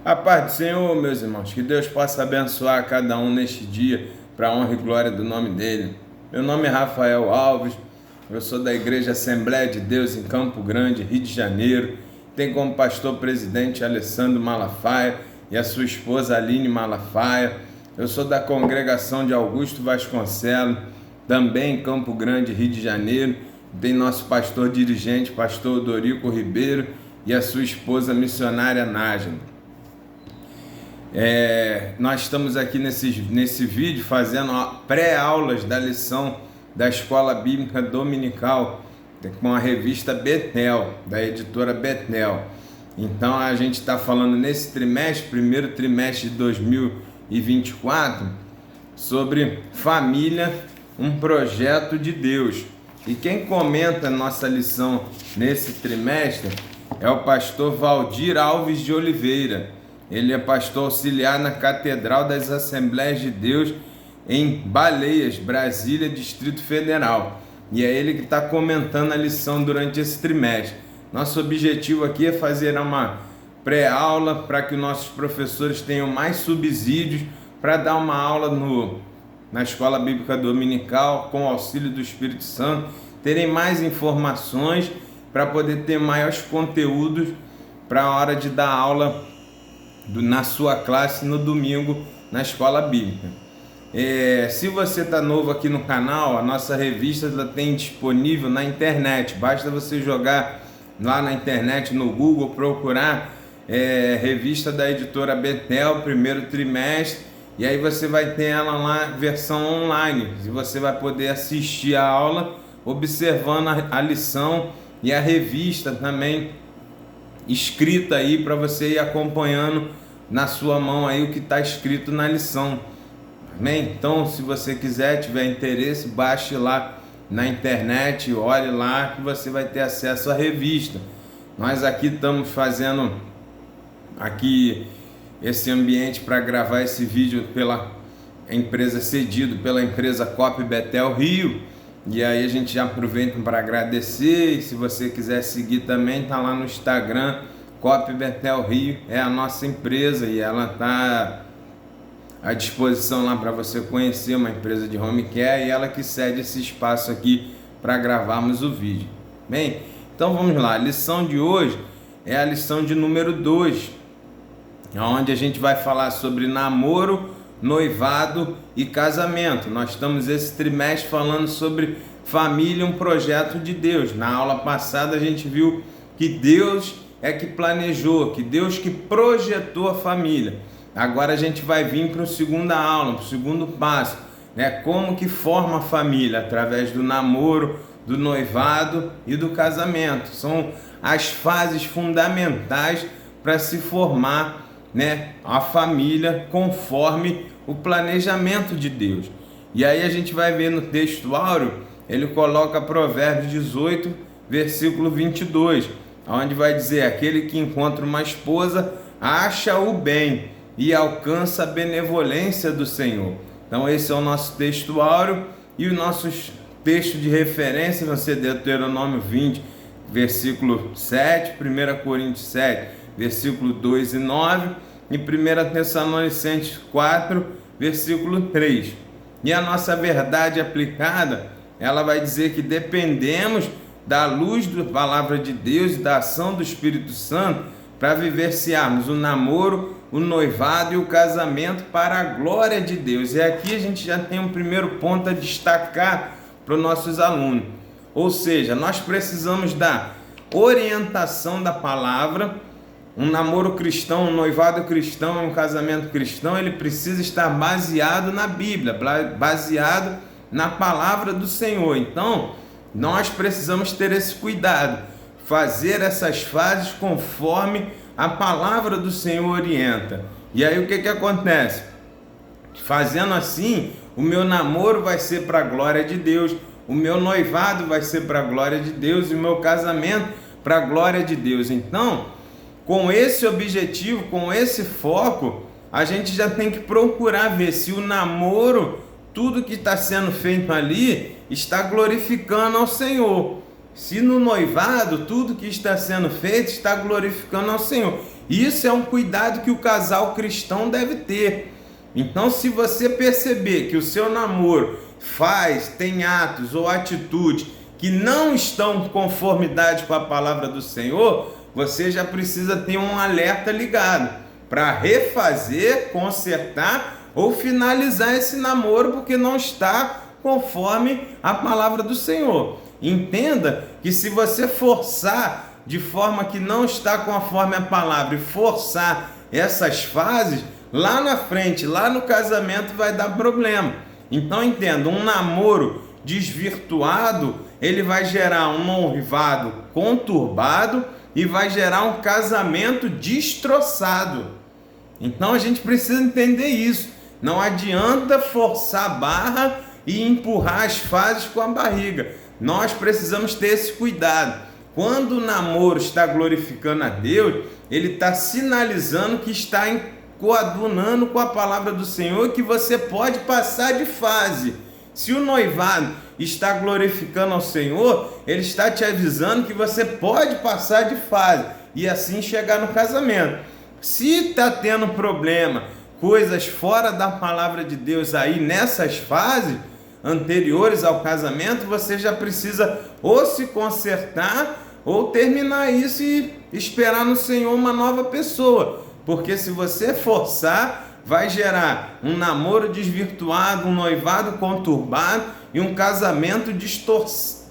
A paz do Senhor, meus irmãos, que Deus possa abençoar cada um neste dia, para a honra e glória do nome dele. Meu nome é Rafael Alves, eu sou da Igreja Assembleia de Deus em Campo Grande, Rio de Janeiro. Tem como pastor presidente Alessandro Malafaia e a sua esposa Aline Malafaia. Eu sou da congregação de Augusto Vasconcelos, também em Campo Grande, Rio de Janeiro. Tem nosso pastor dirigente, pastor Dorico Ribeiro, e a sua esposa missionária Nájila. Nós estamos aqui nesse vídeo fazendo pré-aulas da lição da Escola Bíblica Dominical com a revista Betel, da editora Betel. Então a gente está falando nesse trimestre, primeiro trimestre de 2024, sobre família, um projeto de Deus. E quem comenta nossa lição nesse trimestre é o pastor Valdir Alves de Oliveira. Ele é pastor auxiliar na Catedral das Assembleias de Deus em Baleias, Brasília, Distrito Federal. E é ele que está comentando a lição durante esse trimestre. Nosso objetivo aqui é fazer uma pré-aula para que nossos professores tenham mais subsídios para dar uma aula na Escola Bíblica Dominical com o auxílio do Espírito Santo, terem mais informações para poder ter maiores conteúdos para a hora de dar aula na sua classe no domingo na Escola Bíblica. Se você está novo aqui no canal, a nossa revista tem disponível na internet. Basta você jogar lá na internet, no Google, procurar revista da editora Betel, primeiro trimestre, e aí você vai ter ela lá, versão online, e você vai poder assistir a aula observando a lição e a revista também escrita aí para você ir acompanhando na sua mão aí o que está escrito na lição. Amém? Então, se você quiser, tiver interesse, baixe lá na internet, olhe lá que você vai ter acesso à revista. Nós aqui estamos fazendo aqui esse ambiente para gravar esse vídeo pela empresa cedido pela empresa Cop Betel Rio. E aí a gente já aproveita para agradecer, e se você quiser seguir também, tá lá no Instagram, Cop Betel Rio, é a nossa empresa e ela está à disposição lá para você conhecer, uma empresa de home care, e ela que cede esse espaço aqui para gravarmos o vídeo. Bem, então vamos lá, a lição de hoje é a lição de número 2, onde a gente vai falar sobre namoro, noivado e casamento. Nós estamos esse trimestre falando sobre família, um projeto de Deus. Na aula passada a gente viu que Deus é que planejou, que Deus que projetou a família. Agora a gente vai vir para a segunda aula, para o segundo passo, né? Como que forma a família? Através do namoro, do noivado e do casamento. São as fases fundamentais para se formar, né, a família conforme o planejamento de Deus. E aí a gente vai ver no texto áureo, ele coloca Provérbios 18, versículo 22, onde vai dizer: aquele que encontra uma esposa acha o bem e alcança a benevolência do Senhor. Então esse é o nosso texto áureo, e os nossos textos de referência vão ser Deuteronômio 20, versículo 7, 1 Coríntios 7, versículo 2 e 9, e 1 Tessalonicenses 4, versículo 3. E a nossa verdade aplicada, ela vai dizer que dependemos da luz da palavra de Deus e da ação do Espírito Santo para vivenciarmos o namoro, o noivado e o casamento para a glória de Deus. E aqui a gente já tem um primeiro ponto a destacar para os nossos alunos. Ou seja, nós precisamos da orientação da palavra. Um namoro cristão, um noivado cristão, um casamento cristão, ele precisa estar baseado na Bíblia, baseado na palavra do Senhor. Então, nós precisamos ter esse cuidado, fazer essas fases conforme a palavra do Senhor orienta. E aí o que acontece? Fazendo assim, o meu namoro vai ser para a glória de Deus, o meu noivado vai ser para a glória de Deus e o meu casamento para a glória de Deus. Então, com esse objetivo, com esse foco, a gente já tem que procurar ver se o namoro, tudo que está sendo feito ali, está glorificando ao Senhor. Se no noivado, tudo que está sendo feito está glorificando ao Senhor. Isso é um cuidado que o casal cristão deve ter. Então, se você perceber que o seu namoro tem atos ou atitudes que não estão em conformidade com a palavra do Senhor, você já precisa ter um alerta ligado para refazer, consertar ou finalizar esse namoro, porque não está conforme a palavra do Senhor. Entenda que se você forçar de forma que não está conforme a palavra e forçar essas fases, lá na frente, lá no casamento vai dar problema. Então entenda, um namoro desvirtuado, ele vai gerar um noivado conturbado e vai gerar um casamento destroçado. Então a gente precisa entender isso. Não adianta forçar a barra e empurrar as fases com a barriga. Nós precisamos ter esse cuidado. Quando o namoro está glorificando a Deus, ele está sinalizando que está coadunando com a palavra do Senhor, que você pode passar de fase. Se o noivado está glorificando ao Senhor, ele está te avisando que você pode passar de fase e assim chegar no casamento. Se está tendo problema, coisas fora da palavra de Deus aí nessas fases anteriores ao casamento, você já precisa ou se consertar ou terminar isso e esperar no Senhor uma nova pessoa. Porque se você forçar, vai gerar um namoro desvirtuado, um noivado conturbado e um casamento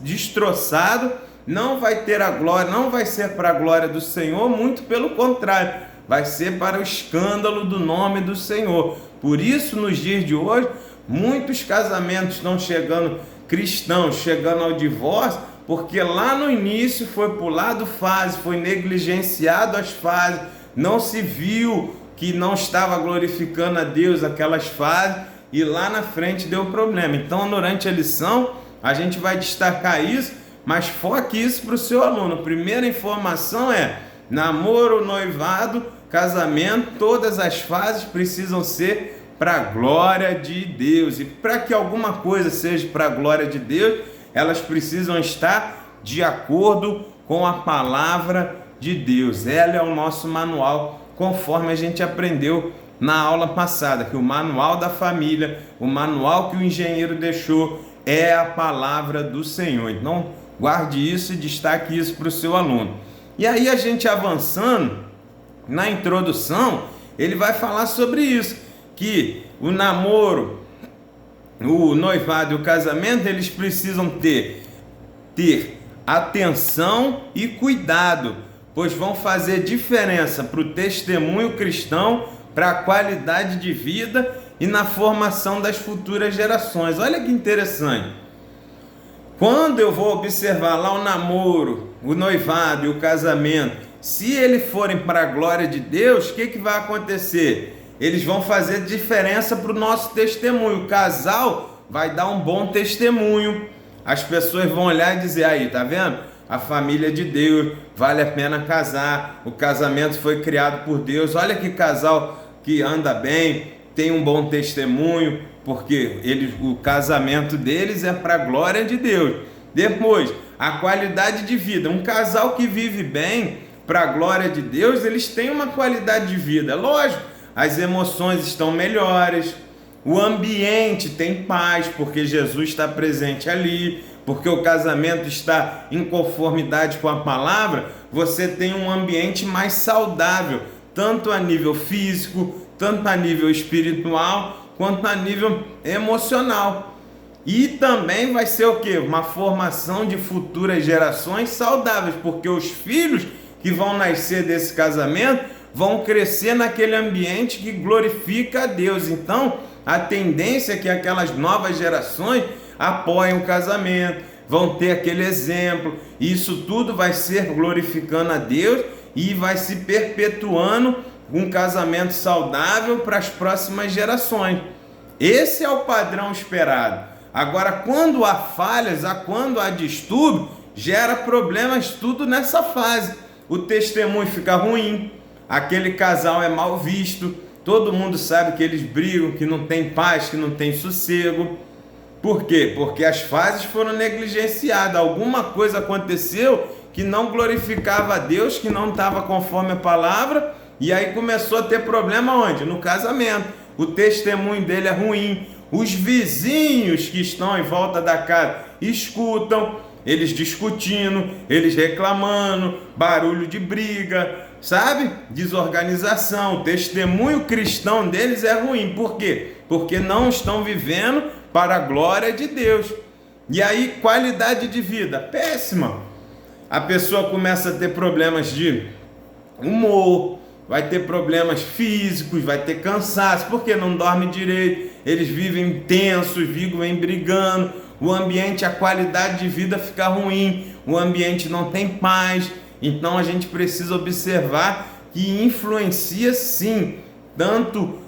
destroçado. Não vai ter a glória, não vai ser para a glória do Senhor, muito pelo contrário, vai ser para o escândalo do nome do Senhor. Por isso, nos dias de hoje, muitos casamentos estão chegando, cristãos chegando ao divórcio, porque lá no início foi pulado fase, foi negligenciado as fases, não se viu que não estava glorificando a Deus aquelas fases e lá na frente deu problema. Então, durante a lição, a gente vai destacar isso, mas foque isso para o seu aluno. Primeira informação é: namoro, noivado, casamento, todas as fases precisam ser para a glória de Deus. E para que alguma coisa seja para a glória de Deus, elas precisam estar de acordo com a palavra de Deus. Ela é o nosso manual, conforme a gente aprendeu na aula passada, que o manual da família, o manual que o engenheiro deixou, é a palavra do Senhor. Então, guarde isso e destaque isso para o seu aluno. E aí, a gente avançando, na introdução, ele vai falar sobre isso, que o namoro, o noivado e o casamento, eles precisam ter atenção e cuidado, pois vão fazer diferença para o testemunho cristão, para a qualidade de vida e na formação das futuras gerações. Olha que interessante. Quando eu vou observar lá o namoro, o noivado e o casamento, se eles forem para a glória de Deus, o que vai acontecer? Eles vão fazer diferença para o nosso testemunho. O casal vai dar um bom testemunho. As pessoas vão olhar e dizer: aí, tá vendo? A família de Deus, vale a pena casar, o casamento foi criado por Deus. Olha que casal que anda bem, tem um bom testemunho, porque o casamento deles é para a glória de Deus. Depois, a qualidade de vida. Um casal que vive bem para a glória de Deus, eles têm uma qualidade de vida. Lógico, as emoções estão melhores, o ambiente tem paz, porque Jesus está presente ali, porque o casamento está em conformidade com a palavra. Você tem um ambiente mais saudável, tanto a nível físico, tanto a nível espiritual, quanto a nível emocional. E também vai ser o quê? Uma formação de futuras gerações saudáveis, porque os filhos que vão nascer desse casamento vão crescer naquele ambiente que glorifica a Deus. Então, a tendência é que aquelas novas gerações apoiem o casamento, vão ter aquele exemplo. Isso tudo vai ser glorificando a Deus e vai se perpetuando um casamento saudável para as próximas gerações. Esse é o padrão esperado. Agora, quando há falhas, quando há distúrbio, gera problemas tudo nessa fase. O testemunho fica ruim, aquele casal é mal visto, todo mundo sabe que eles brigam, que não tem paz, que não tem sossego. Por quê? Porque as fases foram negligenciadas, alguma coisa aconteceu que não glorificava a Deus, que não estava conforme a palavra, E aí começou a ter problema onde? No casamento. O testemunho dele é ruim. Os vizinhos que estão em volta da casa escutam eles discutindo, eles reclamando, barulho de briga, sabe? Desorganização. O testemunho cristão deles é ruim. Por quê? Porque não estão vivendo para a glória de Deus. E aí, qualidade de vida péssima. A pessoa começa a ter problemas de humor, vai ter problemas físicos, vai ter cansaço, porque não dorme direito, eles vivem tensos, vivem brigando, o ambiente, a qualidade de vida fica ruim, o ambiente não tem paz. Então a gente precisa observar que influencia sim, tanto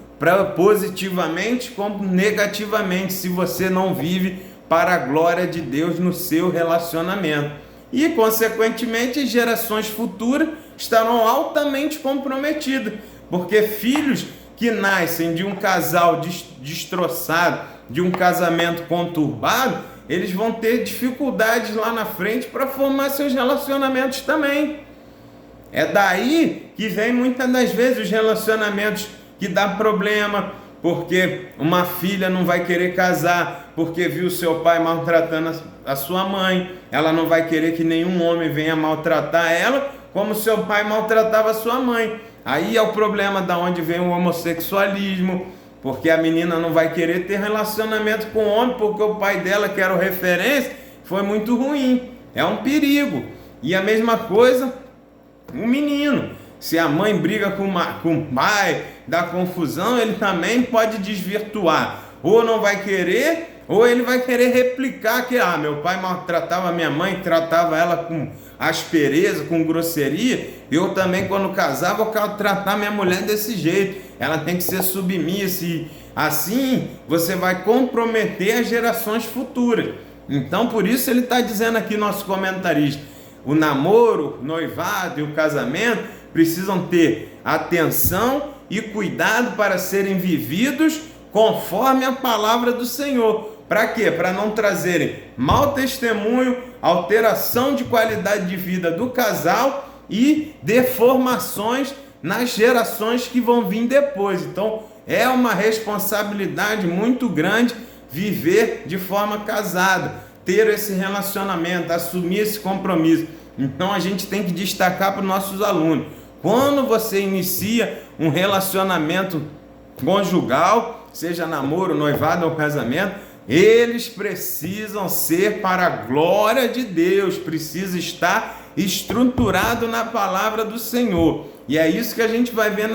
positivamente como negativamente, se você não vive para a glória de Deus no seu relacionamento. E, consequentemente, gerações futuras estarão altamente comprometidas, porque filhos que nascem de um casal destroçado, de um casamento conturbado, eles vão ter dificuldades lá na frente para formar seus relacionamentos também. É daí que vem muitas das vezes os relacionamentos que dá problema, porque uma filha não vai querer casar porque viu seu pai maltratando a sua mãe, ela não vai querer que nenhum homem venha maltratar ela como seu pai maltratava a sua mãe. Aí é o problema da onde vem o homossexualismo, porque a menina não vai querer ter relacionamento com o homem porque o pai dela, que era o referência, foi muito ruim. É um perigo. E a mesma coisa o menino. Se a mãe briga com o pai, dá confusão, ele também pode desvirtuar. Ou não vai querer, ou ele vai querer replicar que meu pai maltratava minha mãe, tratava ela com aspereza, com grosseria. Eu também, quando casava, eu quero tratar minha mulher desse jeito. Ela tem que ser submissa. E assim você vai comprometer as gerações futuras. Então, por isso ele está dizendo aqui, nosso comentarista, o namoro, o noivado e o casamento precisam ter atenção e cuidado para serem vividos conforme a palavra do Senhor. Para quê? Para não trazerem mau testemunho, alteração de qualidade de vida do casal e deformações nas gerações que vão vir depois. Então, é uma responsabilidade muito grande viver de forma casada, ter esse relacionamento, assumir esse compromisso. Então, a gente tem que destacar para os nossos alunos: quando você inicia um relacionamento conjugal, seja namoro, noivado ou casamento, eles precisam ser para a glória de Deus, precisa estar estruturado na palavra do Senhor. E é isso que a gente vai ver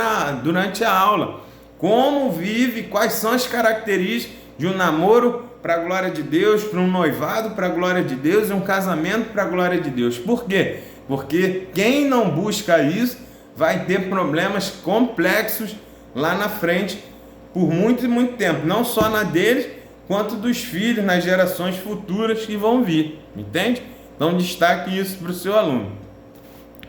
durante a aula. Como vive, quais são as características de um namoro para a glória de Deus, para um noivado para a glória de Deus e um casamento para a glória de Deus. Por quê? Porque quem não busca isso vai ter problemas complexos lá na frente por muito e muito tempo, não só na deles, quanto dos filhos, nas gerações futuras que vão vir, entende? Então destaque isso para o seu aluno.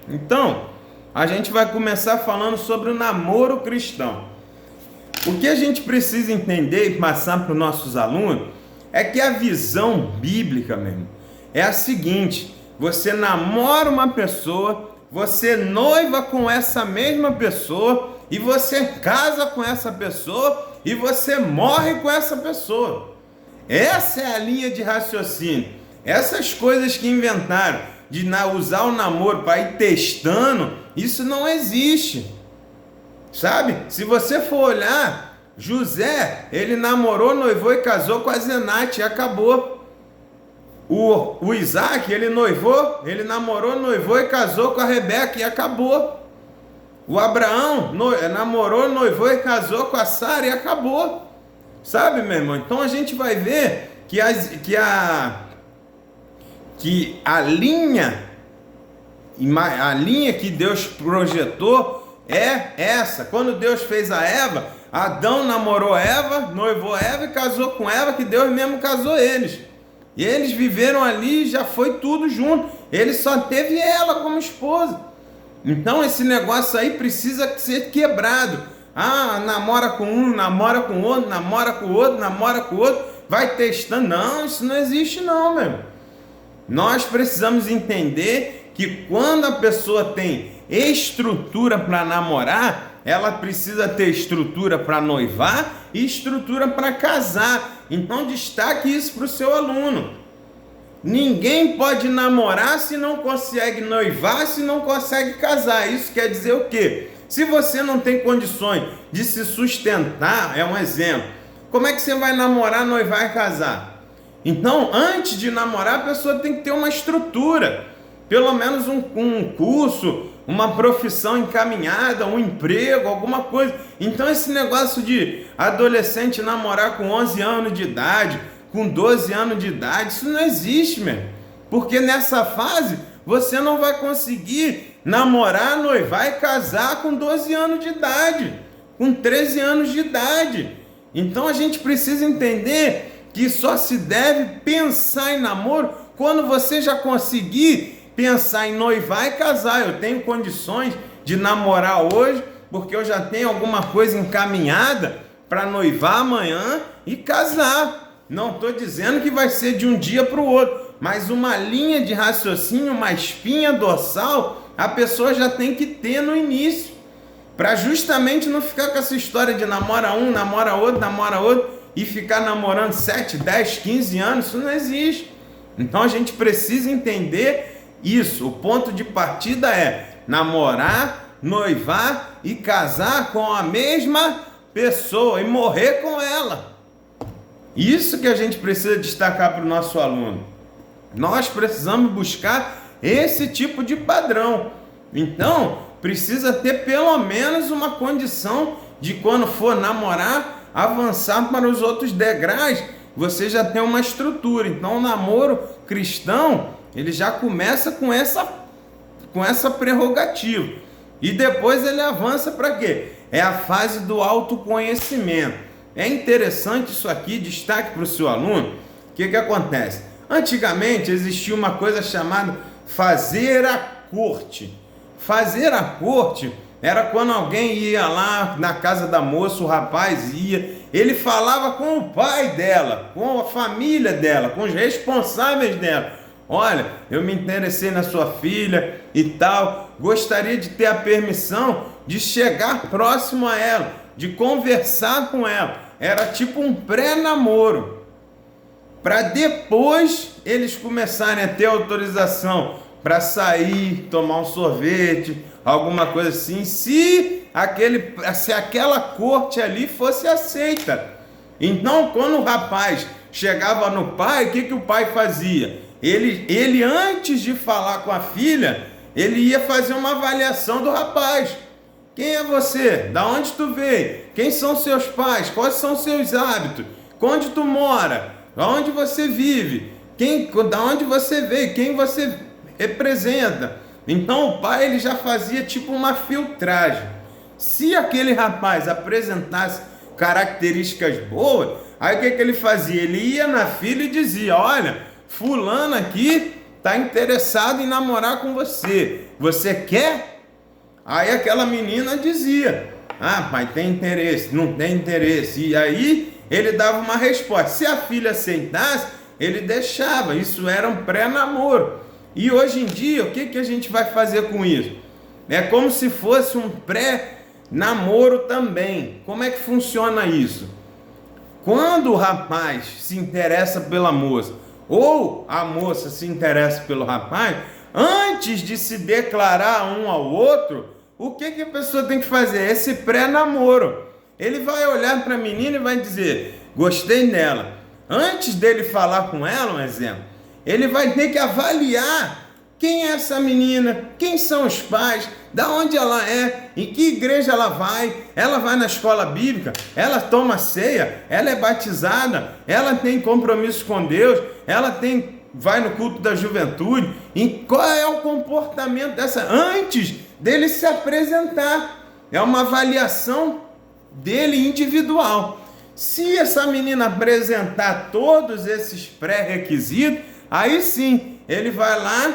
Então, a gente vai começar falando sobre o namoro cristão. O que a gente precisa entender e passar para os nossos alunos é que a visão bíblica mesmo é a seguinte: você namora uma pessoa, você noiva com essa mesma pessoa e você casa com essa pessoa e você morre com essa pessoa. Essa é a linha de raciocínio. Essas coisas que inventaram de usar o namoro para ir testando, isso não existe. Sabe? Se você for olhar, José, ele namorou, noivou e casou com a Zenate e acabou. O Isaac, ele namorou, noivou e casou com a Rebeca e acabou. O Abraão namorou, noivou e casou com a Sara e acabou. Sabe, meu irmão? Então a gente vai ver que a linha que Deus projetou é essa. Quando Deus fez a Eva, Adão namorou Eva, noivou Eva e casou com Eva, que Deus mesmo casou eles. E eles viveram ali, já foi tudo junto. Ele só teve ela como esposa. Então esse negócio aí precisa ser quebrado. Namora com um, namora com outro, namora com outro, namora com outro, vai testando. Não, isso não existe não, meu. Nós precisamos entender que quando a pessoa tem estrutura para namorar, ela precisa ter estrutura para noivar e estrutura para casar. Então destaque isso para o seu aluno. Ninguém pode namorar se não consegue noivar, se não consegue casar. Isso quer dizer o quê? Se você não tem condições de se sustentar, é um exemplo, como é que você vai namorar, noivar e casar? Então, antes de namorar, a pessoa tem que ter uma estrutura, pelo menos um curso, uma profissão encaminhada, um emprego, alguma coisa. Então, esse negócio de adolescente namorar com 11 anos de idade, com 12 anos de idade, isso não existe, mesmo. Porque nessa fase, você não vai conseguir namorar, noivar e casar com 12 anos de idade, com 13 anos de idade. Então, a gente precisa entender que só se deve pensar em namoro quando você já conseguir pensar em noivar e casar. Eu tenho condições de namorar hoje, porque eu já tenho alguma coisa encaminhada para noivar amanhã e casar. Não estou dizendo que vai ser de um dia para o outro, mas uma linha de raciocínio, uma espinha dorsal, a pessoa já tem que ter no início, para justamente não ficar com essa história de namora um, namora outro, e ficar namorando 7, 10, 15 anos. Isso não existe. Então a gente precisa entender isso. O ponto de partida é namorar, noivar e casar com a mesma pessoa e morrer com ela. Isso que a gente precisa destacar para o nosso aluno. Nós precisamos buscar esse tipo de padrão. Então, precisa ter pelo menos uma condição de, quando for namorar, avançar para os outros degraus. Você já tem uma estrutura. Então, o namoro cristão, ele já começa com essa prerrogativa. E depois ele avança para quê? É a fase do autoconhecimento. É interessante isso aqui, destaque para o seu aluno. O que acontece? Antigamente existia uma coisa chamada fazer a corte. Fazer a corte era quando alguém ia lá na casa da moça, o rapaz ia, ele falava com o pai dela, com a família dela, com os responsáveis dela. Olha, eu me interessei na sua filha e tal, gostaria de ter a permissão de chegar próximo a ela, de conversar com ela. Era tipo um pré-namoro, para depois eles começarem a ter autorização para sair, tomar um sorvete, alguma coisa assim, se aquela corte ali fosse aceita. Então, quando o rapaz chegava no pai, o que o pai fazia? Ele antes de falar com a filha, ele ia fazer uma avaliação do rapaz. Quem é você? Da onde tu veio? Quem são seus pais? Quais são seus hábitos? Onde tu mora? Onde você vive? Da onde você veio? Quem você representa? Então o pai, ele já fazia tipo uma filtragem. Se aquele rapaz apresentasse características boas, aí o que ele fazia? Ele ia na filha e dizia: olha, fulano aqui está interessado em namorar com você. Você quer? Aí aquela menina dizia: ah, pai, tem interesse, não tem interesse. E aí ele dava uma resposta. Se a filha aceitasse, ele deixava. Isso era um pré-namoro. E hoje em dia, o que a gente vai fazer com isso? É como se fosse um pré-namoro também. Como é que funciona isso? Quando o rapaz se interessa pela moça, ou a moça se interessa pelo rapaz, antes de se declarar um ao outro, o que a pessoa tem que fazer? Esse pré-namoro. Ele vai olhar para a menina e vai dizer: gostei dela. Antes dele falar com ela, um exemplo, ele vai ter que avaliar quem é essa menina, quem são os pais, da onde ela é, em que igreja ela vai na escola bíblica, ela toma ceia, ela é batizada, ela tem compromisso com Deus, vai no culto da juventude. E qual é o comportamento dessa antes dele se apresentar? É uma avaliação dele individual. Se essa menina apresentar todos esses pré-requisitos, aí sim ele vai lá,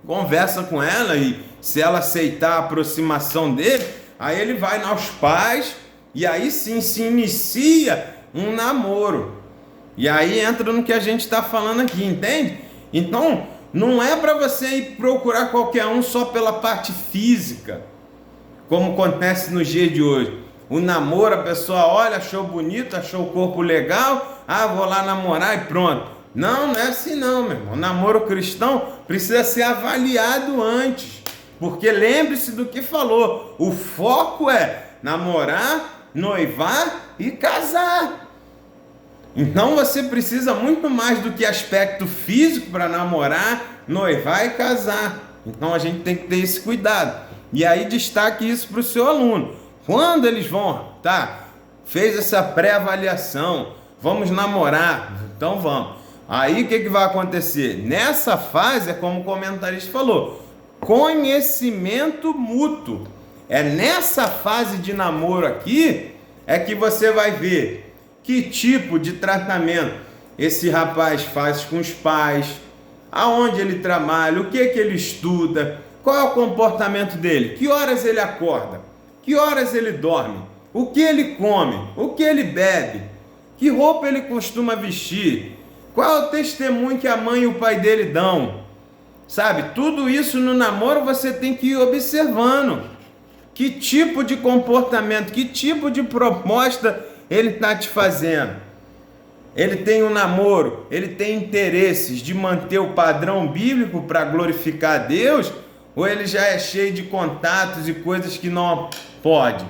conversa com ela, e se ela aceitar a aproximação dele, aí ele vai aos pais, e aí sim se inicia um namoro. E aí entra no que a gente está falando aqui, entende? Então, Não é para você ir procurar qualquer um só pela parte física, como acontece no dia de hoje. O namoro, a pessoa olha, achou bonito, achou o corpo legal, vou lá namorar e pronto. Não é assim não, meu irmão. O namoro cristão precisa ser avaliado antes, porque lembre-se do que falou. O foco é namorar, noivar e casar. Então você precisa muito mais do que aspecto físico para namorar, noivar e casar. Então a gente tem que ter esse cuidado. E aí destaque isso para o seu aluno. Quando eles vão, fez essa pré-avaliação, vamos namorar, então vamos. Aí o que vai acontecer? Nessa fase, é como o comentarista falou, conhecimento mútuo. É nessa fase de namoro aqui, é que você vai ver que tipo de tratamento esse rapaz faz com os pais, aonde ele trabalha, o que ele estuda, qual é o comportamento dele, que horas ele acorda, que horas ele dorme, o que ele come, o que ele bebe, que roupa ele costuma vestir, qual é o testemunho que a mãe e o pai dele dão. Sabe, tudo isso no namoro você tem que ir observando. Que tipo de comportamento, que tipo de proposta ele está te fazendo. Ele tem um namoro, ele tem interesses de manter o padrão bíblico para glorificar a Deus, ou ele já é cheio de contatos e coisas que não pode?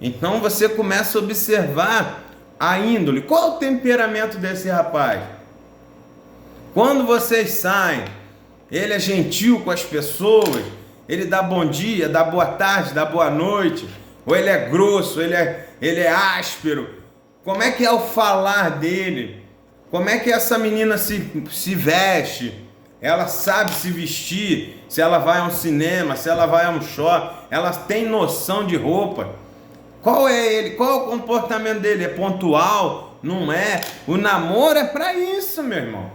Então você começa a observar a índole. Qual o temperamento desse rapaz? Quando vocês saem, ele é gentil com as pessoas, ele dá bom dia, dá boa tarde, dá boa noite, ou ele é grosso, ele é áspero. Como é que é o falar dele? Como é que essa menina se veste? Ela sabe se vestir, se ela vai a um cinema, se ela vai a um shopping, ela tem noção de roupa. Qual é ele? Qual é o comportamento dele? É pontual? Não é? O namoro é para isso, meu irmão.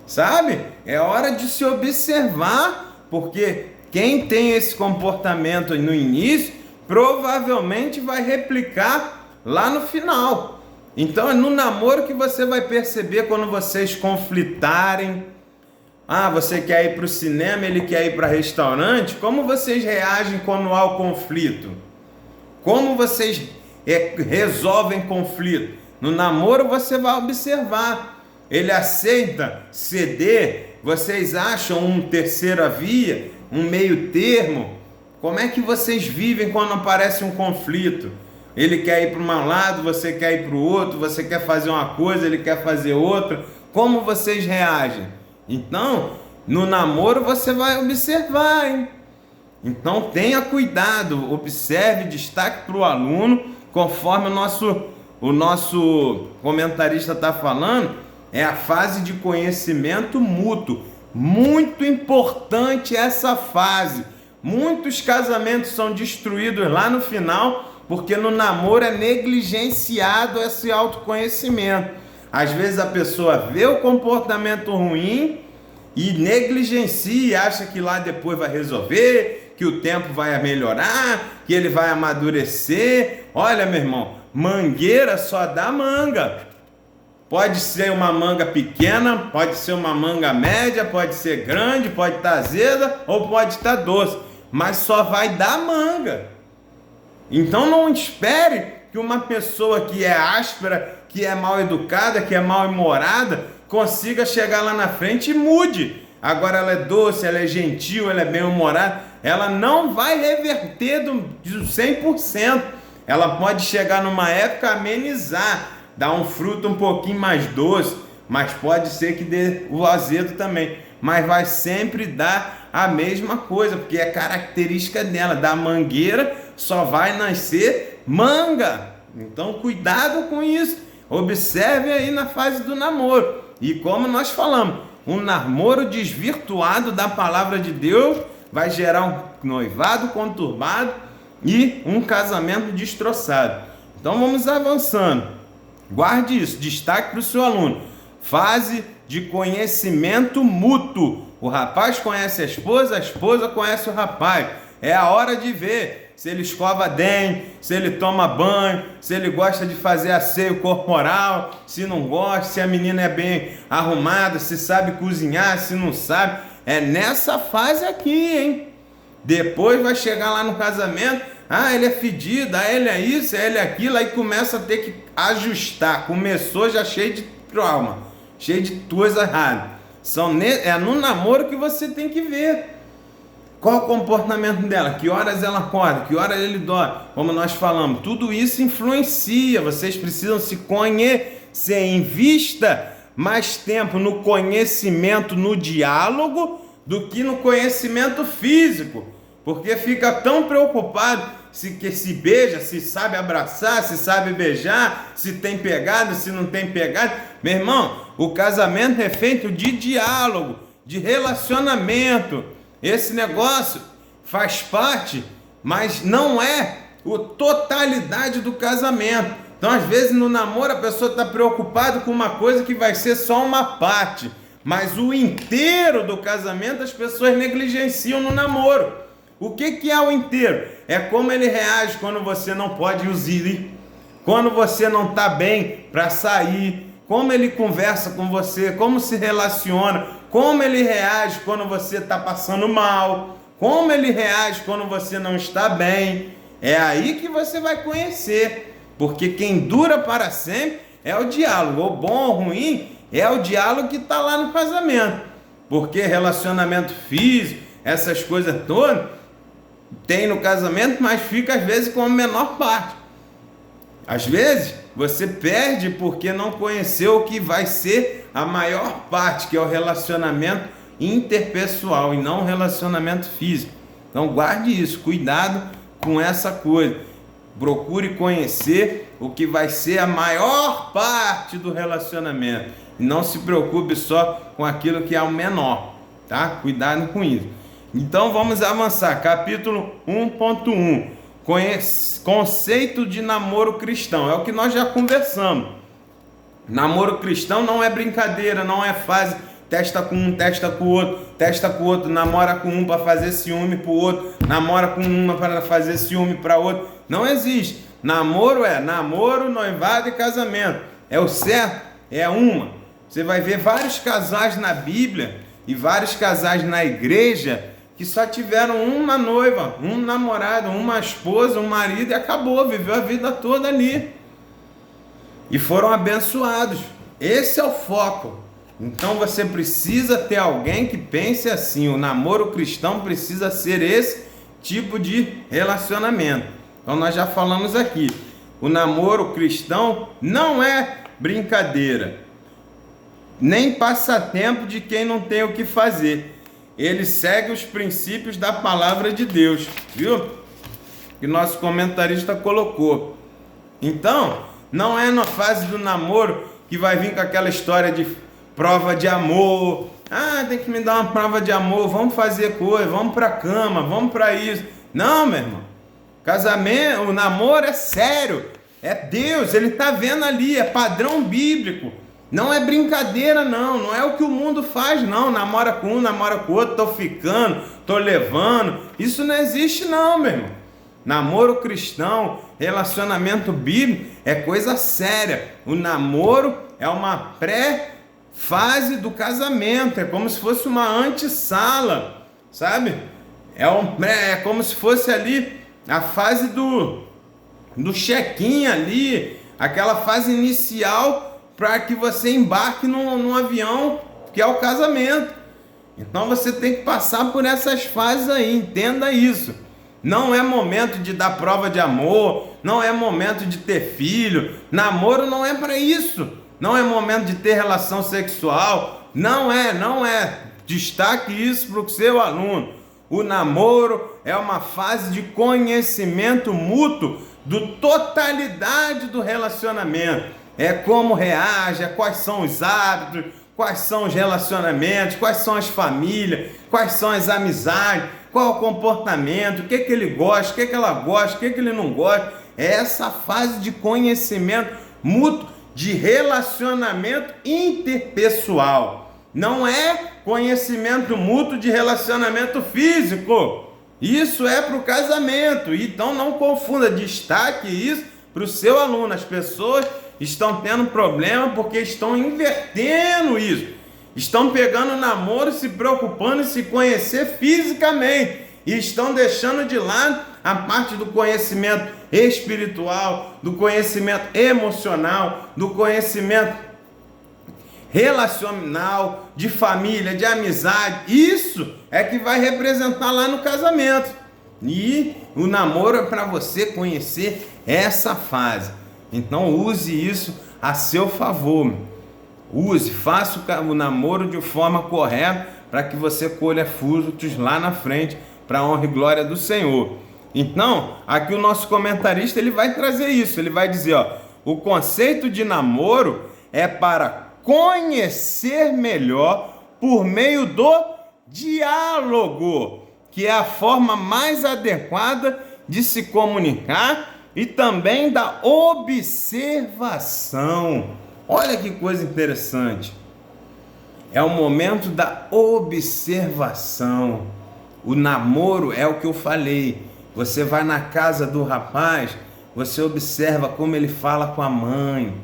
Sabe? É hora de se observar, porque quem tem esse comportamento no início, provavelmente vai replicar lá no final. Então é no namoro que você vai perceber quando vocês conflitarem. Você quer ir para o cinema, ele quer ir para restaurante. Como vocês reagem quando há o conflito? Como vocês resolvem conflito? No namoro você vai observar. Ele aceita ceder? Vocês acham um terceira via? Um meio termo? Como é que vocês vivem quando aparece um conflito? Ele quer ir para um lado, você quer ir para o outro, você quer fazer uma coisa, ele quer fazer outra. Como vocês reagem? Então, no namoro você vai observar, hein? Então tenha cuidado, observe, destaque para o aluno, conforme o nosso comentarista está falando, é a fase de conhecimento mútuo. Muito importante essa fase. Muitos casamentos são destruídos lá no final, porque no namoro é negligenciado esse autoconhecimento. Às vezes a pessoa vê o comportamento ruim e negligencia, acha que lá depois vai resolver, que o tempo vai melhorar, que ele vai amadurecer. Olha, meu irmão, mangueira só dá manga. Pode ser uma manga pequena, pode ser uma manga média, pode ser grande, pode estar azeda ou pode estar doce, mas só vai dar manga. Então não espere que uma pessoa que é áspera, que é mal educada, que é mal-humorada, consiga chegar lá na frente e mude. Agora ela é doce, ela é gentil, ela é bem-humorada, ela não vai reverter do 100%. Ela pode chegar numa época amenizar, dar um fruto um pouquinho mais doce, mas pode ser que dê o azedo também. Mas vai sempre dar a mesma coisa, porque é característica dela. Da mangueira só vai nascer manga. Então cuidado com isso. Observe aí na fase do namoro. E como nós falamos, um namoro desvirtuado da palavra de Deus vai gerar um noivado conturbado e um casamento destroçado. Então vamos avançando. Guarde isso, destaque para o seu aluno. Fase de conhecimento mútuo. O rapaz conhece a esposa conhece o rapaz. É a hora de ver se ele escova dente, se ele toma banho, se ele gosta de fazer asseio corporal, se não gosta, se a menina é bem arrumada, se sabe cozinhar, se não sabe. É nessa fase aqui, hein? Depois vai chegar lá no casamento, ele é fedido, ele é isso, ele é aquilo, aí começa a ter que ajustar. Começou já cheio de trauma, cheio de coisa errada. É no namoro que você tem que ver qual o comportamento dela, que horas ela acorda, que horas ele dorme, como nós falamos. Tudo isso influencia, vocês precisam se conhecer. Invista mais tempo no conhecimento, no diálogo, do que no conhecimento físico, porque fica tão preocupado se beija, se sabe abraçar, se sabe beijar, se tem pegada, se não tem pegada. Meu irmão, o casamento é feito de diálogo, de relacionamento. Esse negócio faz parte, mas não é a totalidade do casamento. Então, às vezes, no namoro, a pessoa está preocupada com uma coisa que vai ser só uma parte, mas o inteiro do casamento as pessoas negligenciam no namoro. O que é o inteiro? É como ele reage quando você não pode ir, quando você não está bem para sair, como ele conversa com você, como se relaciona, como ele reage quando você está passando mal, como ele reage quando você não está bem. É aí que você vai conhecer, porque quem dura para sempre é o diálogo. O bom ou ruim é o diálogo que está lá no casamento, porque relacionamento físico, essas coisas todas, tem no casamento, mas fica às vezes com a menor parte. Às vezes você perde porque não conheceu o que vai ser a maior parte, que é o relacionamento interpessoal e não o relacionamento físico. Então guarde isso, cuidado com essa coisa. Procure conhecer o que vai ser a maior parte do relacionamento. E não se preocupe só com aquilo que é o menor, tá? Cuidado com isso. Então vamos avançar. Capítulo 1.1. Conceito de namoro cristão. É o que nós já conversamos. Namoro cristão não é brincadeira, não é fase testa com um, testa com o outro, namora com um para fazer ciúme para o outro, namora com uma para fazer ciúme para outro. Não existe. Namoro é namoro, noivado e casamento. É o certo, é uma. Você vai ver vários casais na Bíblia e vários casais na igreja que só tiveram uma noiva, um namorado, uma esposa, um marido e acabou, viveu a vida toda ali. E foram abençoados. Esse é o foco. Então você precisa ter alguém que pense assim. O namoro cristão precisa ser esse tipo de relacionamento. Então nós já falamos aqui. O namoro cristão não é brincadeira, nem passatempo de quem não tem o que fazer. Ele segue os princípios da palavra de Deus, viu? Que nosso comentarista colocou. Então, não é na fase do namoro que vai vir com aquela história de prova de amor. Tem que me dar uma prova de amor, vamos fazer coisa, vamos pra cama, vamos pra isso. Não, meu irmão. Casamento, o namoro é sério. É Deus, ele tá vendo ali, é padrão bíblico. Não é brincadeira, não é o que o mundo faz, não. Namora com um, namora com o outro, tô ficando, tô levando. Isso não existe, não, meu irmão. Namoro cristão, relacionamento bíblico é coisa séria. O namoro é uma pré-fase do casamento, é como se fosse uma antessala, sabe? É como se fosse ali a fase do check-in ali, aquela fase inicial para que você embarque num avião que é o casamento. Então você tem que passar por essas fases aí, entenda isso. Não é momento de dar prova de amor, não é momento de ter filho, namoro não é para isso, não é momento de ter relação sexual, não é. Destaque isso para o seu aluno. O namoro é uma fase de conhecimento mútuo da totalidade do relacionamento. É como reage, quais são os hábitos, quais são os relacionamentos, quais são as famílias, quais são as amizades, qual o comportamento, o que ele gosta, o que ela gosta, o que ele não gosta. É essa fase de conhecimento mútuo, de relacionamento interpessoal. Não é conhecimento mútuo de relacionamento físico. Isso é para o casamento. Então não confunda, destaque isso para o seu aluno. As pessoas estão tendo problema porque estão invertendo isso. Estão pegando namoro, se preocupando em se conhecer fisicamente. E estão deixando de lado a parte do conhecimento espiritual, do conhecimento emocional, do conhecimento relacional, de família, de amizade. Isso é que vai representar lá no casamento. E o namoro é para você conhecer essa fase. Então use isso a seu favor. Use, faça o namoro de forma correta para que você colha frutos lá na frente, para a honra e glória do Senhor. Então, aqui o nosso comentarista ele vai trazer isso. Ele vai dizer, ó, o conceito de namoro é para conhecer melhor por meio do diálogo, que é a forma mais adequada de se comunicar, e também da observação. Olha que coisa interessante. É o momento da observação. O namoro é o que eu falei. Você vai na casa do rapaz, você observa como ele fala com a mãe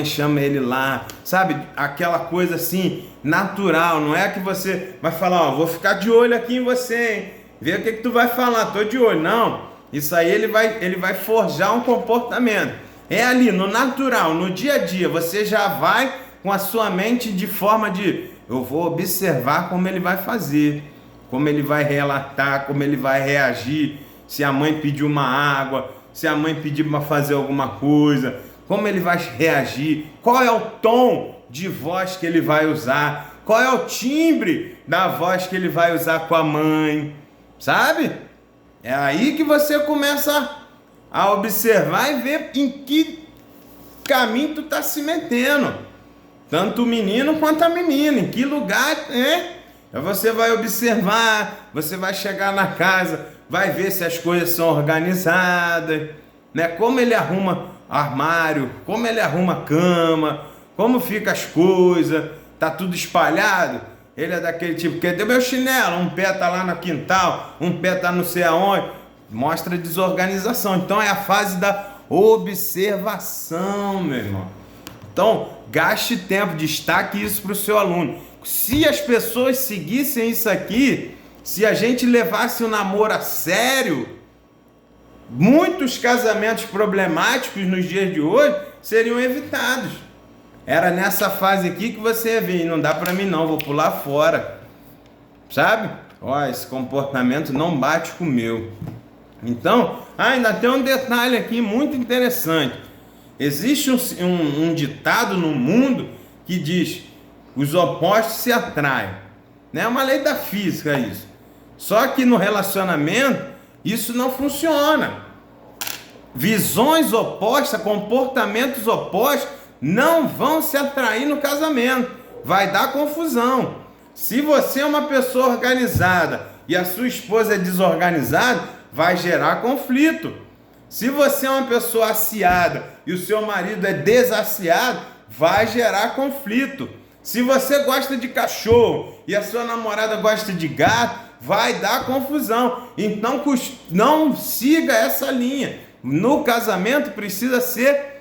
chama ele lá, sabe? Aquela coisa assim, natural. Não é que você vai falar, ó, vou ficar de olho aqui em você, hein? Vê o que tu vai falar, tô de olho. Não, isso aí ele vai forjar um comportamento. É ali, no natural, no dia a dia, você já vai com a sua mente de forma de, eu vou observar como ele vai fazer, como ele vai relatar, como ele vai reagir, se a mãe pedir uma água, se a mãe pedir para fazer alguma coisa, como ele vai reagir, qual é o tom de voz que ele vai usar, qual é o timbre da voz que ele vai usar com a mãe, sabe? É aí que você começa a observar e ver em que caminho tu tá se metendo, tanto o menino quanto a menina, em que lugar é. Você vai observar, você vai chegar na casa, vai ver se as coisas são organizadas, né? Como ele arruma armário, como ele arruma cama, como fica as coisas, tá tudo espalhado. Ele é daquele tipo, cadê meu chinelo? Um pé tá lá no quintal, um pé tá não sei aonde. Mostra desorganização. Então é a fase da observação, meu irmão. Então, gaste tempo, destaque isso para o seu aluno. Se as pessoas seguissem isso aqui, se a gente levasse o namoro a sério, muitos casamentos problemáticos nos dias de hoje seriam evitados. Era nessa fase aqui que você ia vir, não dá para mim não, vou pular fora, sabe? Ó, esse comportamento não bate com o meu. Então, ainda tem um detalhe aqui muito interessante. Existe um ditado no mundo que diz, os opostos se atraem. É uma lei da física isso. Só que no relacionamento, isso não funciona. Visões opostas, comportamentos opostos não vão se atrair no casamento. Vai dar confusão. Se você é uma pessoa organizada e a sua esposa é desorganizada, vai gerar conflito. Se você é uma pessoa aciada e o seu marido é desaciado, vai gerar conflito. Se você gosta de cachorro e a sua namorada gosta de gato, vai dar confusão. Então não siga essa linha. No casamento precisa ser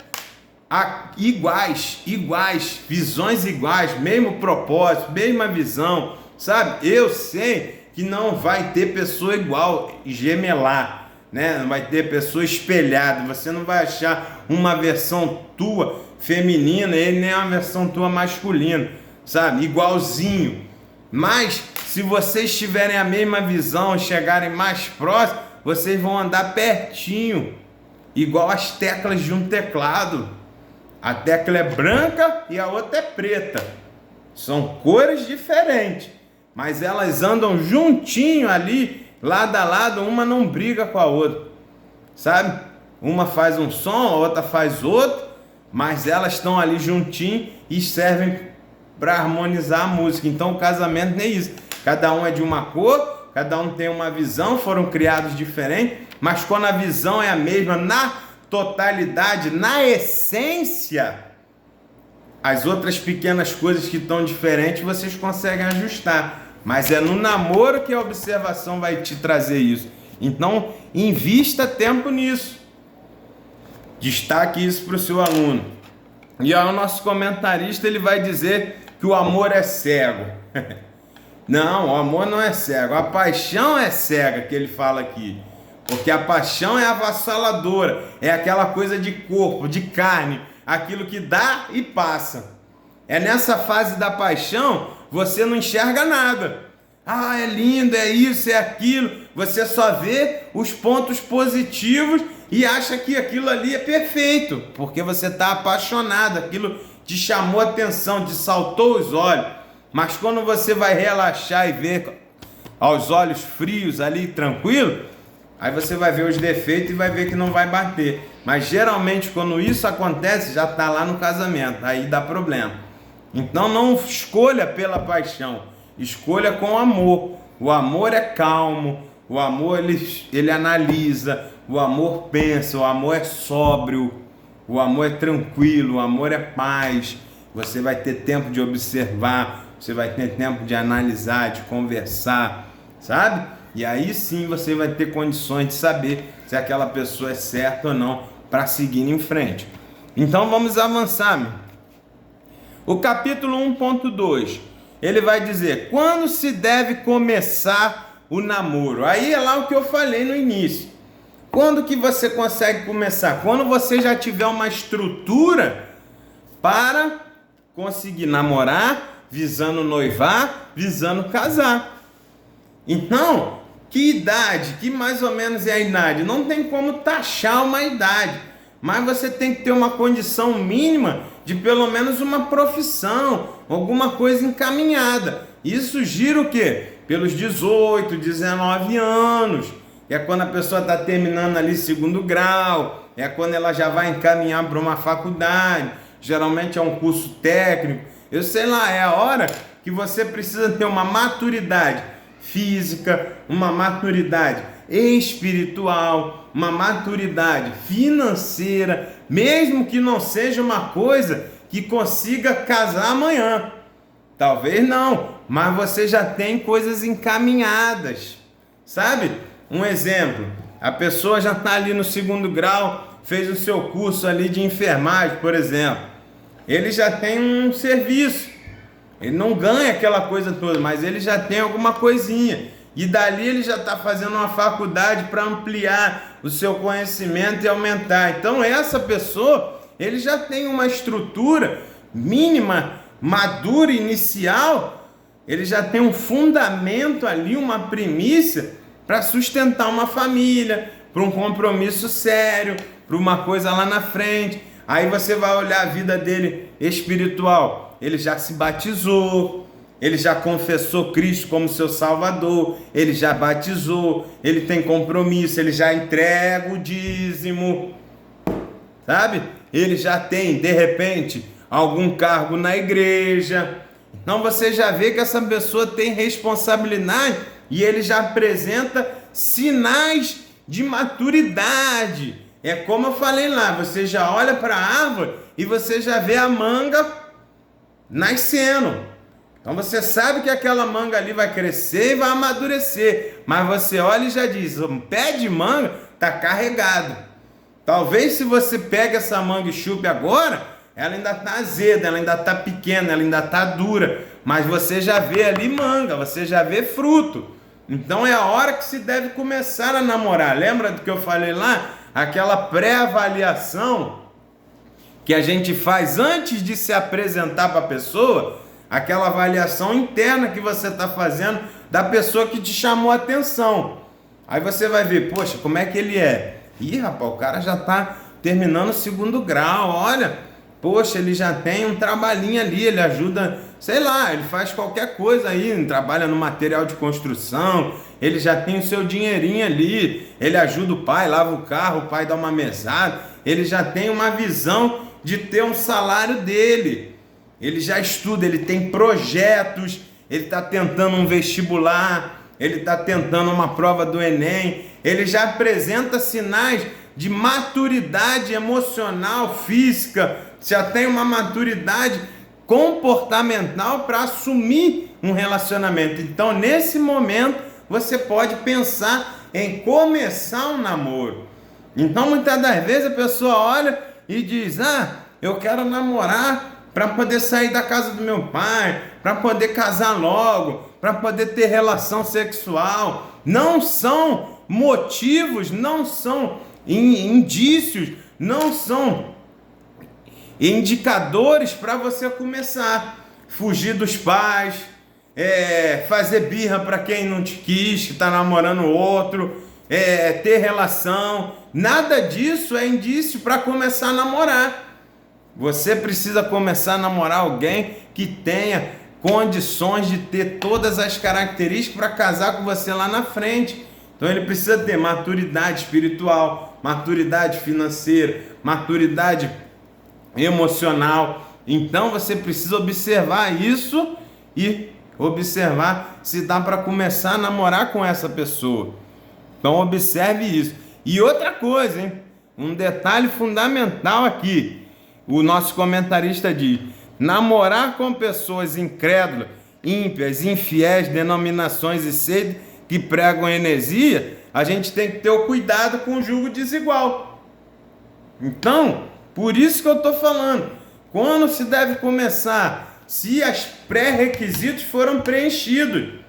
iguais, visões iguais, mesmo propósito, mesma visão, sabe? Eu sei que não vai ter pessoa igual, gemelar, né? Não vai ter pessoa espelhada. Você não vai achar uma versão tua feminina e nem uma versão tua masculina, sabe? Igualzinho. Mas se vocês tiverem a mesma visão e chegarem mais próximos, vocês vão andar pertinho, igual as teclas de um teclado. A tecla é branca e a outra é preta. São cores diferentes, mas elas andam juntinho ali, lado a lado, uma não briga com a outra, sabe? Uma faz um som, a outra faz outro, mas elas estão ali juntinho e servem para harmonizar a música. Então o casamento nem isso. Cada um é de uma cor, cada um tem uma visão, foram criados diferentes, mas quando a visão é a mesma na totalidade, na essência, as outras pequenas coisas que estão diferentes vocês conseguem ajustar. mas é no namoro que a observação vai te trazer isso. Então, invista tempo nisso. Destaque isso para o seu aluno. E aí, o nosso comentarista ele vai dizer que o amor é cego. Não, o amor não é cego. A paixão é cega, que ele fala aqui. Porque a paixão é avassaladora. É aquela coisa de corpo, de carne. Aquilo que dá e passa. É nessa fase da paixão, você não enxerga nada. Ah, é lindo, é isso, é aquilo. Você só vê os pontos positivos e acha que aquilo ali é perfeito. Porque você está apaixonado. Aquilo te chamou a atenção, te saltou os olhos. Mas quando você vai relaxar e ver aos olhos frios ali, tranquilo, aí você vai ver os defeitos e vai ver que não vai bater. Mas geralmente quando isso acontece, já está lá no casamento, aí dá problema. Então não escolha pela paixão, escolha com amor. O amor é calmo, o amor ele analisa, o amor pensa, o amor é sóbrio, o amor é tranquilo, o amor é paz. Você vai ter tempo de observar, você vai ter tempo de analisar, de conversar, sabe? E aí sim você vai ter condições de saber se aquela pessoa é certa ou não para seguir em frente. Então vamos avançar, meu. O capítulo 1.2, ele vai dizer quando se deve começar o namoro. Aí é lá o que eu falei no início. Quando que você consegue começar? Quando você já tiver uma estrutura para conseguir namorar, visando noivar, visando casar. Então, que idade, que mais ou menos é a idade? Não tem como taxar uma idade, mas você tem que ter uma condição mínima de pelo menos uma profissão, alguma coisa encaminhada. Isso gira o quê? Pelos 18, 19 anos. É quando a pessoa está terminando ali segundo grau, é quando ela já vai encaminhar para uma faculdade, geralmente é um curso técnico. Eu sei lá, é a hora que você precisa ter uma maturidade física, uma maturidade espiritual, uma maturidade financeira, mesmo que não seja uma coisa que consiga casar amanhã. Talvez não, mas você já tem coisas encaminhadas, sabe? Um exemplo, a pessoa já está ali no segundo grau, fez o seu curso ali de enfermagem, por exemplo. Ele já tem um serviço, ele não ganha aquela coisa toda, mas ele já tem alguma coisinha. E dali ele já está fazendo uma faculdade para ampliar o seu conhecimento e aumentar. Então essa pessoa, ele já tem uma estrutura mínima, madura, inicial, ele já tem um fundamento ali, uma primícia para sustentar uma família, para um compromisso sério, para uma coisa lá na frente. Aí você vai olhar a vida dele espiritual. Ele já se batizou, ele já confessou Cristo como seu Salvador, ele já batizou, ele tem compromisso, ele já entrega o dízimo, sabe? Ele já tem, de repente, algum cargo na igreja. Então você já vê que essa pessoa tem responsabilidade e ele já apresenta sinais de maturidade. É como eu falei lá, você já olha para a árvore e você já vê a manga nascendo. Então você sabe que aquela manga ali vai crescer e vai amadurecer. Mas você olha e já diz, o pé de manga está carregado. Talvez se você pega essa manga e chupe agora, ela ainda está azeda, ela ainda está pequena, ela ainda está dura. Mas você já vê ali manga, você já vê fruto. Então é a hora que se deve começar a namorar. Lembra do que eu falei lá? Aquela pré-avaliação que a gente faz antes de se apresentar para a pessoa, aquela avaliação interna que você está fazendo da pessoa que te chamou a atenção. Aí você vai ver, poxa, como é que ele é? Ih, rapaz, o cara já está terminando o segundo grau, olha, poxa, ele já tem um trabalhinho ali, ele ajuda, sei lá, ele faz qualquer coisa aí, trabalha no material de construção, ele já tem o seu dinheirinho ali, ele ajuda o pai, lava o carro, o pai dá uma mesada, ele já tem uma visão de ter um salário dele, ele já estuda, ele tem projetos, ele está tentando um vestibular, ele está tentando uma prova do Enem, ele já apresenta sinais de maturidade emocional, física, já tem uma maturidade comportamental para assumir um relacionamento. Então, nesse momento, você pode pensar em começar um namoro. Então, muitas das vezes a pessoa olha e diz: eu quero namorar para poder sair da casa do meu pai, para poder casar logo, para poder ter relação sexual. Não são motivos, não são indícios, não são indicadores para você começar. Fugir dos pais, fazer birra para quem não te quis, que está namorando outro, ter relação. Nada disso é indício para começar a namorar. Você precisa começar a namorar alguém que tenha condições de ter todas as características para casar com você lá na frente. Então ele precisa ter maturidade espiritual, maturidade financeira, maturidade emocional. Então você precisa observar isso e observar se dá para começar a namorar com essa pessoa. Então observe isso. E outra coisa, hein? Um detalhe fundamental aqui. O nosso comentarista diz: namorar com pessoas incrédulas, ímpias, infiéis, denominações e seitas que pregam heresia, a gente tem que ter o cuidado com o julgo desigual. Então, por isso que eu estou falando, quando se deve começar? Se os pré-requisitos foram preenchidos.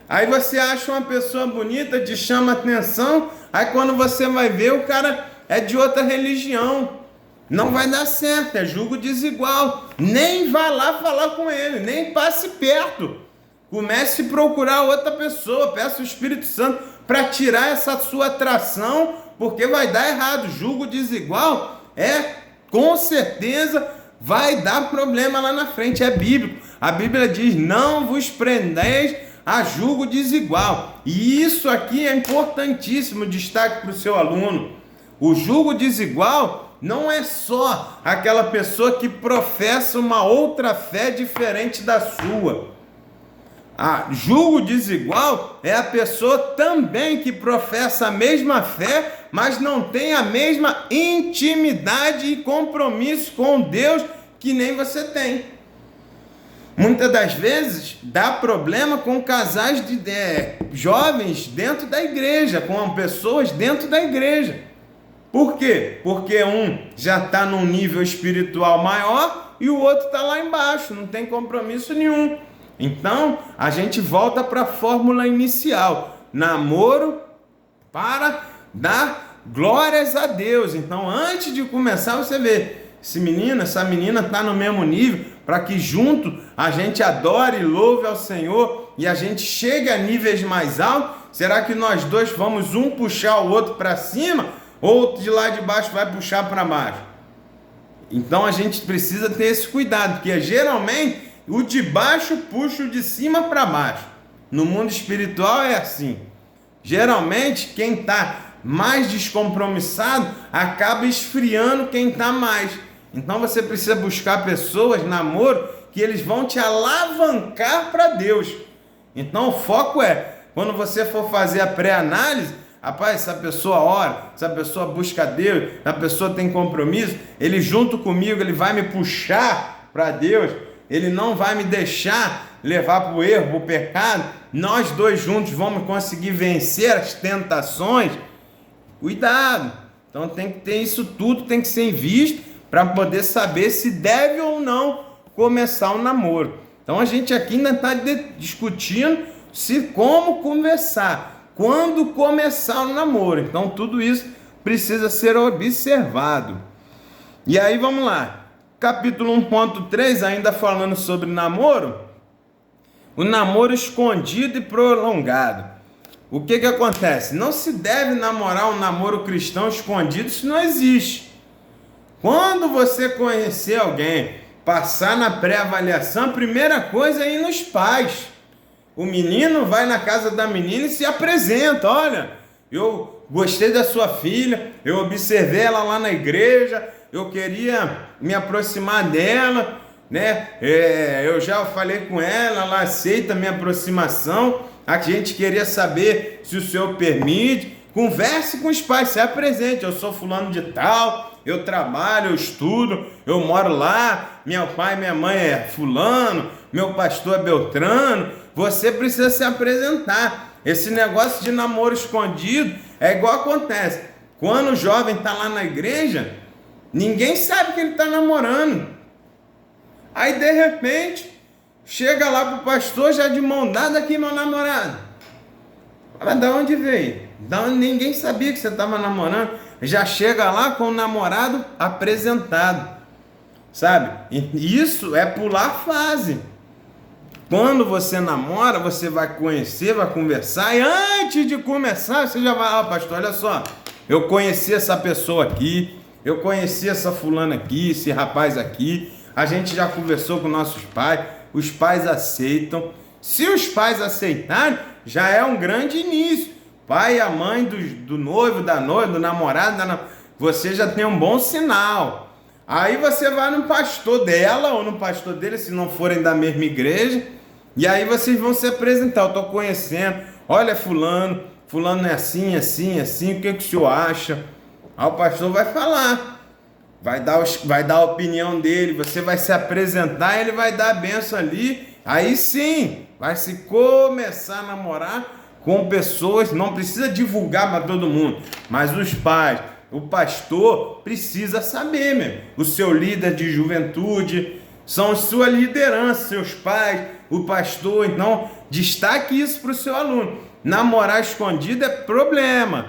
Aí você acha uma pessoa bonita, te chama atenção, aí quando você vai ver, o cara é de outra religião. Não vai dar certo, é julgo desigual. Nem vá lá falar com ele, nem passe perto. Comece a procurar outra pessoa, peça o Espírito Santo para tirar essa sua atração, porque vai dar errado. Julgo desigual com certeza, vai dar problema lá na frente, é bíblico. A Bíblia diz: não vos prendeis a julgo desigual. E isso aqui é importantíssimo, destaque para o seu aluno. O julgo desigual não é só aquela pessoa que professa uma outra fé diferente da sua. Julgo desigual é a pessoa também que professa a mesma fé, mas não tem a mesma intimidade e compromisso com Deus que nem você tem. Muitas das vezes dá problema com casais de jovens dentro da igreja, com pessoas dentro da igreja. Por quê? Porque um já está num nível espiritual maior e o outro está lá embaixo, não tem compromisso nenhum. Então, a gente volta para a fórmula inicial: namoro para dar glórias a Deus. Então, antes de começar, você vê, essa menina está no mesmo nível, para que junto a gente adore e louve ao Senhor e a gente chegue a níveis mais altos. Será que nós dois vamos um puxar o outro para cima? Ou de lá de baixo vai puxar para baixo? Então a gente precisa ter esse cuidado, porque geralmente o de baixo puxa o de cima para baixo. No mundo espiritual é assim. Geralmente quem está mais descompromissado acaba esfriando quem está mais. Então você precisa buscar pessoas, namoro, que eles vão te alavancar para Deus. Então o foco quando você for fazer a pré-análise, rapaz, essa pessoa ora, essa pessoa busca Deus, essa pessoa tem compromisso, ele junto comigo, ele vai me puxar para Deus, ele não vai me deixar levar para o erro, para o pecado, nós dois juntos vamos conseguir vencer as tentações. Cuidado! Então tem que ter isso tudo, tem que ser visto para poder saber se deve ou não começar um namoro. Então a gente aqui ainda está discutindo como começar, quando começar o namoro. Então tudo isso precisa ser observado. E aí vamos lá, capítulo 1.3, ainda falando sobre namoro, o namoro escondido e prolongado. O que acontece? Não se deve namorar um namoro cristão escondido, isso não existe. Quando você conhecer alguém, passar na pré-avaliação, a primeira coisa é ir nos pais. O menino vai na casa da menina e se apresenta: olha, eu gostei da sua filha, eu observei ela lá na igreja, eu queria me aproximar dela, né? Eu já falei com ela, aceita a minha aproximação, a gente queria saber se o senhor permite, Converse com os pais, se apresente. Eu sou fulano de tal, eu trabalho, eu estudo, eu moro lá, meu pai e minha mãe é fulano, meu pastor é Beltrano. Você precisa se apresentar. Esse negócio de namoro escondido é igual acontece. Quando o jovem está lá na igreja, ninguém sabe que ele está namorando. Aí, de repente, chega lá pro pastor já de mão dada, aqui meu namorado. Mas da onde veio? Ninguém sabia que você estava namorando. Já chega lá com o namorado apresentado. Sabe? Isso é pular fase. Quando você namora, você vai conhecer, vai conversar. E antes de começar, você já vai, pastor, olha só. Eu conheci essa pessoa aqui. Eu conheci essa fulana aqui, esse rapaz aqui. A gente já conversou com nossos pais. Os pais aceitam. Se os pais aceitarem, já é um grande início. Pai e a mãe do noivo, da noiva, do namorado, você já tem um bom sinal. Aí você vai no pastor dela ou no pastor dele, se não forem da mesma igreja, e aí vocês vão se apresentar. Eu estou conhecendo, olha fulano é assim, assim, assim, o que o senhor acha? Aí o pastor vai falar, vai dar a opinião dele, você vai se apresentar, ele vai dar a benção ali, aí sim, vai se começar a namorar com pessoas, não precisa divulgar para todo mundo, mas os pais, o pastor precisa saber mesmo. O seu líder de juventude, são sua liderança, seus pais, o pastor. Então, destaque isso para o seu aluno. Namorar escondido é problema.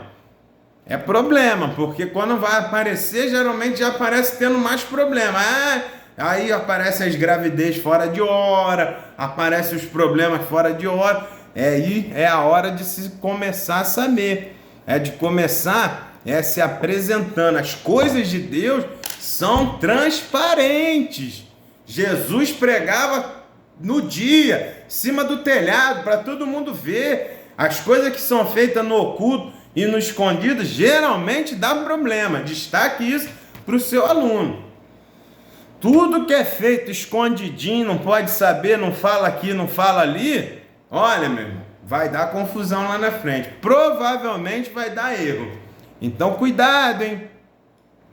É problema, porque quando vai aparecer, geralmente já aparece tendo mais problema. Aí aparece as gravidez fora de hora, aparecem os problemas fora de hora. Aí é a hora de se começar a saber, de começar se apresentando. As coisas de Deus são transparentes. Jesus pregava no dia, em cima do telhado, para todo mundo ver. As coisas que são feitas no oculto e no escondido, geralmente dá problema. Destaque isso para o seu aluno. Tudo que é feito escondidinho, não pode saber, não fala aqui, não fala ali, olha, meu irmão, vai dar confusão lá na frente. Provavelmente vai dar erro. Então, cuidado, hein?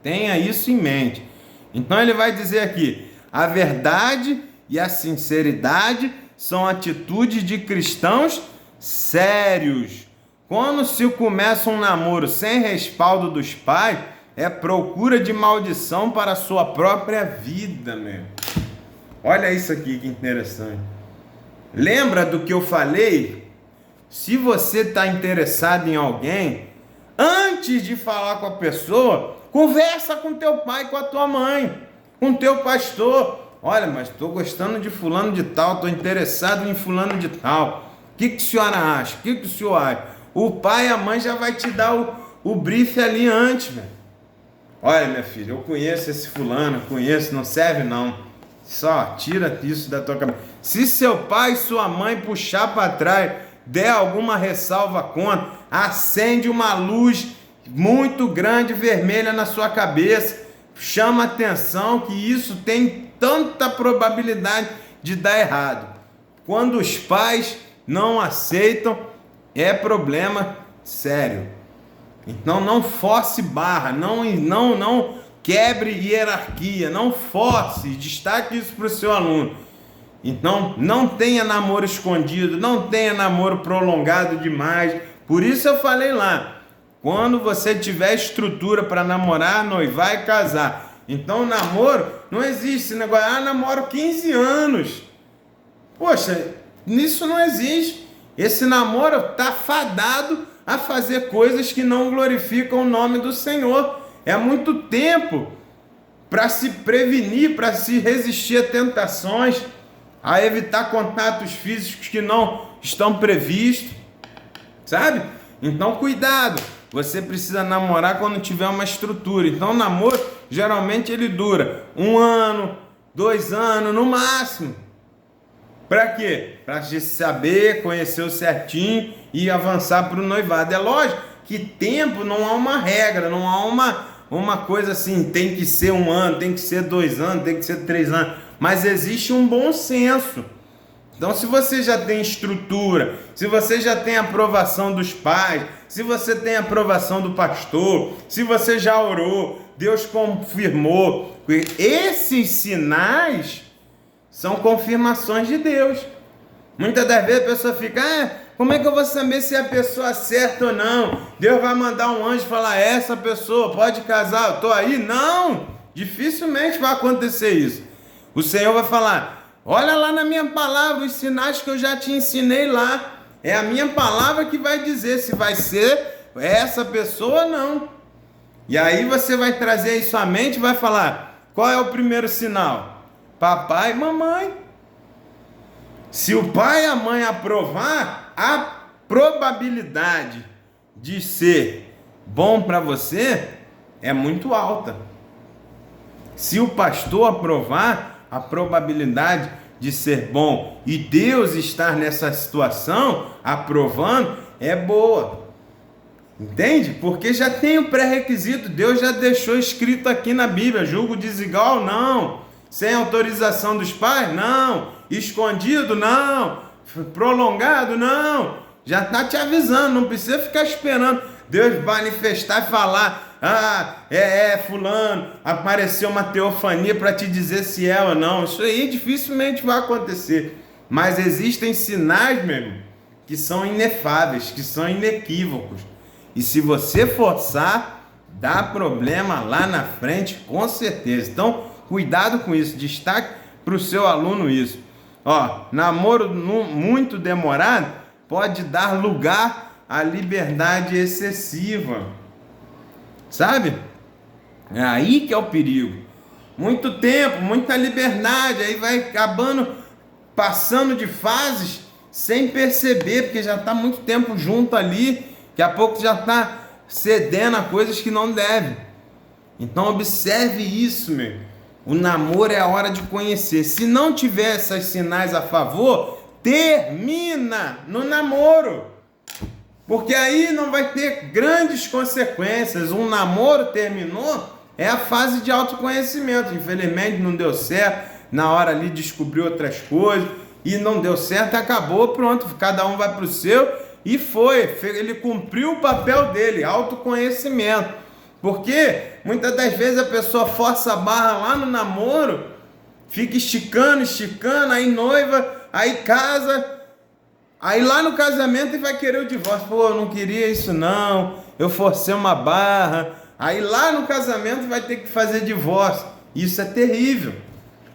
Tenha isso em mente. Então, ele vai dizer aqui, a verdade e a sinceridade são atitudes de cristãos sérios. Quando se começa um namoro sem respaldo dos pais, é procura de maldição para a sua própria vida, meu. Olha isso aqui que interessante. Lembra do que eu falei? Se você está interessado em alguém, antes de falar com a pessoa, conversa com teu pai, com a tua mãe, com teu pastor. Olha, mas estou gostando de fulano de tal, estou interessado em fulano de tal. O que a senhora acha? O que o senhor acha? O pai e a mãe já vai te dar o brief ali antes, velho. Olha, minha filha, eu conheço esse fulano, conheço, não serve não. Só tira isso da tua cabeça. Se seu pai e sua mãe puxar para trás, der alguma ressalva contra, acende uma luz muito grande vermelha na sua cabeça. Chama atenção que isso tem tanta probabilidade de dar errado. Quando os pais não aceitam, é problema sério. Então não force barra, não quebre hierarquia, não force, destaque isso para o seu aluno. Então não tenha namoro escondido, não tenha namoro prolongado demais. Por isso eu falei lá, quando você tiver estrutura para namorar, noivar e casar. Então namoro, não existe esse negócio, namoro 15 anos. Poxa, nisso não existe. Esse namoro está fadado a fazer coisas que não glorificam o nome do Senhor. É muito tempo para se prevenir, para se resistir a tentações, a evitar contatos físicos que não estão previstos, sabe? Então cuidado, você precisa namorar quando tiver uma estrutura. Então o namoro, geralmente ele dura 1 ano, 2 anos no máximo. Para quê? Para saber, conhecer o certinho e avançar para o noivado. É lógico que tempo não há uma regra, não há uma coisa assim, tem que ser 1 ano, tem que ser 2 anos, tem que ser 3 anos. Mas existe um bom senso. Então, se você já tem estrutura, se você já tem aprovação dos pais, se você tem aprovação do pastor, se você já orou, Deus confirmou, esses sinais são confirmações de Deus. Muitas das vezes a pessoa fica, como é que eu vou saber se é a pessoa certa ou não? Deus vai mandar um anjo falar, essa pessoa pode casar, eu estou aí? Não, dificilmente vai acontecer isso. O Senhor vai falar, olha lá na minha palavra, os sinais que eu já te ensinei lá. É a minha palavra que vai dizer se vai ser essa pessoa ou não. E aí você vai trazer isso à mente e vai falar, qual é o primeiro sinal? Papai e mamãe. Se o pai e a mãe aprovar, a probabilidade de ser bom para você é muito alta. Se o pastor aprovar, a probabilidade de ser bom e Deus estar nessa situação aprovando é boa. Entende? Porque já tem o pré-requisito, Deus já deixou escrito aqui na Bíblia, julgo desigual, não. Sem autorização dos pais, não. Escondido, não. Prolongado, não. Já está te avisando, não precisa ficar esperando Deus manifestar e falar, fulano, apareceu uma teofania para te dizer se é ou não. Isso aí dificilmente vai acontecer. Mas existem sinais, meu irmão, que são inefáveis, que são inequívocos. E se você forçar, dá problema lá na frente, com certeza. Então, cuidado com isso. Destaque para o seu aluno isso. Namoro muito demorado pode dar lugar à liberdade excessiva. Sabe? É aí que é o perigo. Muito tempo, muita liberdade, aí vai acabando, passando de fases sem perceber, porque já está muito tempo junto ali, daqui a pouco já está cedendo a coisas que não deve. Então observe isso, meu. O namoro é a hora de conhecer. Se não tiver esses sinais a favor, termina no namoro. Porque aí não vai ter grandes consequências. Um namoro terminou, é a fase de autoconhecimento. Infelizmente não deu certo, na hora ali descobriu outras coisas e não deu certo, acabou, pronto, cada um vai para o seu e foi. Ele cumpriu o papel dele, autoconhecimento. Porque muitas das vezes a pessoa força a barra lá no namoro, fica esticando, aí noiva, aí casa. Aí lá no casamento ele vai querer o divórcio. Pô, eu não queria isso não, eu forcei uma barra. Aí lá no casamento vai ter que fazer divórcio. Isso é terrível.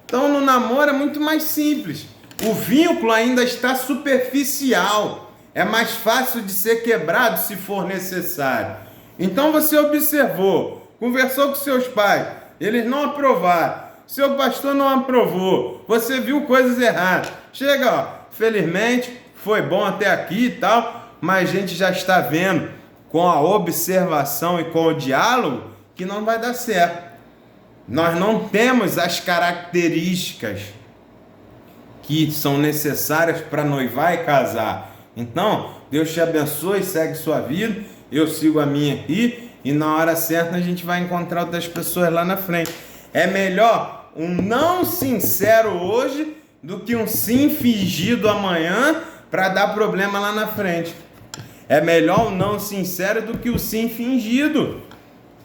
Então no namoro é muito mais simples. O vínculo ainda está superficial. É mais fácil de ser quebrado se for necessário. Então você observou, conversou com seus pais, eles não aprovaram, seu pastor não aprovou, você viu coisas erradas. Chega, felizmente, foi bom até aqui e tal, mas a gente já está vendo com a observação e com o diálogo que não vai dar certo. Nós não temos as características que são necessárias para noivar e casar. Então, Deus te abençoe, segue sua vida, eu sigo a minha aqui e na hora certa a gente vai encontrar outras pessoas lá na frente. É melhor um não sincero hoje do que um sim fingido amanhã para dar problema lá na frente. É melhor um não sincero do que o sim fingido.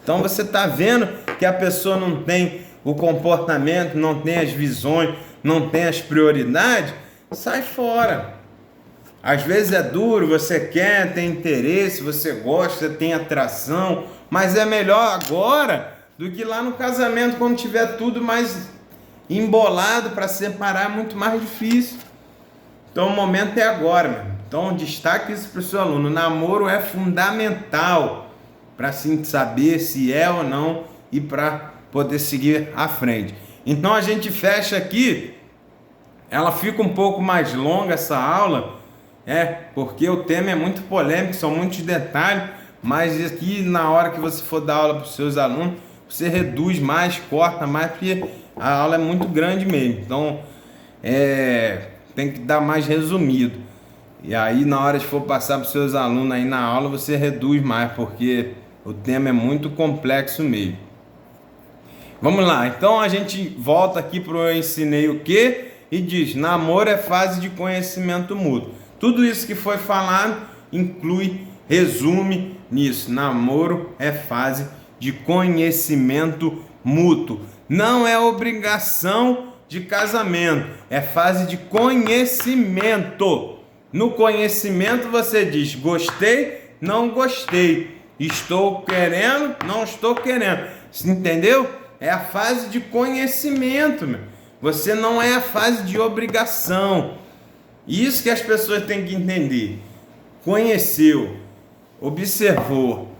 Então você está vendo que a pessoa não tem o comportamento, não tem as visões, não tem as prioridades, sai fora. Às vezes é duro, você quer, tem interesse, você gosta, tem atração, mas é melhor agora do que lá no casamento, quando tiver tudo mais embolado. Para separar é muito mais difícil. Então o momento é agora, meu. Então destaque isso para o seu aluno. O namoro é fundamental para sim saber se é ou não e para poder seguir à frente. Então a gente fecha aqui. Ela fica um pouco mais longa essa aula, porque o tema é muito polêmico, são muitos detalhes, mas aqui na hora que você for dar aula para os seus alunos, você reduz mais, corta mais, porque a aula é muito grande mesmo. Então tem que dar mais resumido. E aí na hora de for passar para os seus alunos aí na aula, você reduz mais, porque o tema é muito complexo mesmo. Vamos lá, então a gente volta aqui para o eu ensinei o quê? e diz: namoro é fase de conhecimento mútuo. Tudo isso que foi falado resume nisso. Namoro é fase de conhecimento mútuo. Não é obrigação de casamento, é fase de conhecimento. No conhecimento você diz: gostei, não gostei, estou querendo, não estou querendo. Entendeu? É a fase de conhecimento, meu. Você não é a fase de obrigação. Isso que as pessoas têm que entender. Conheceu, observou,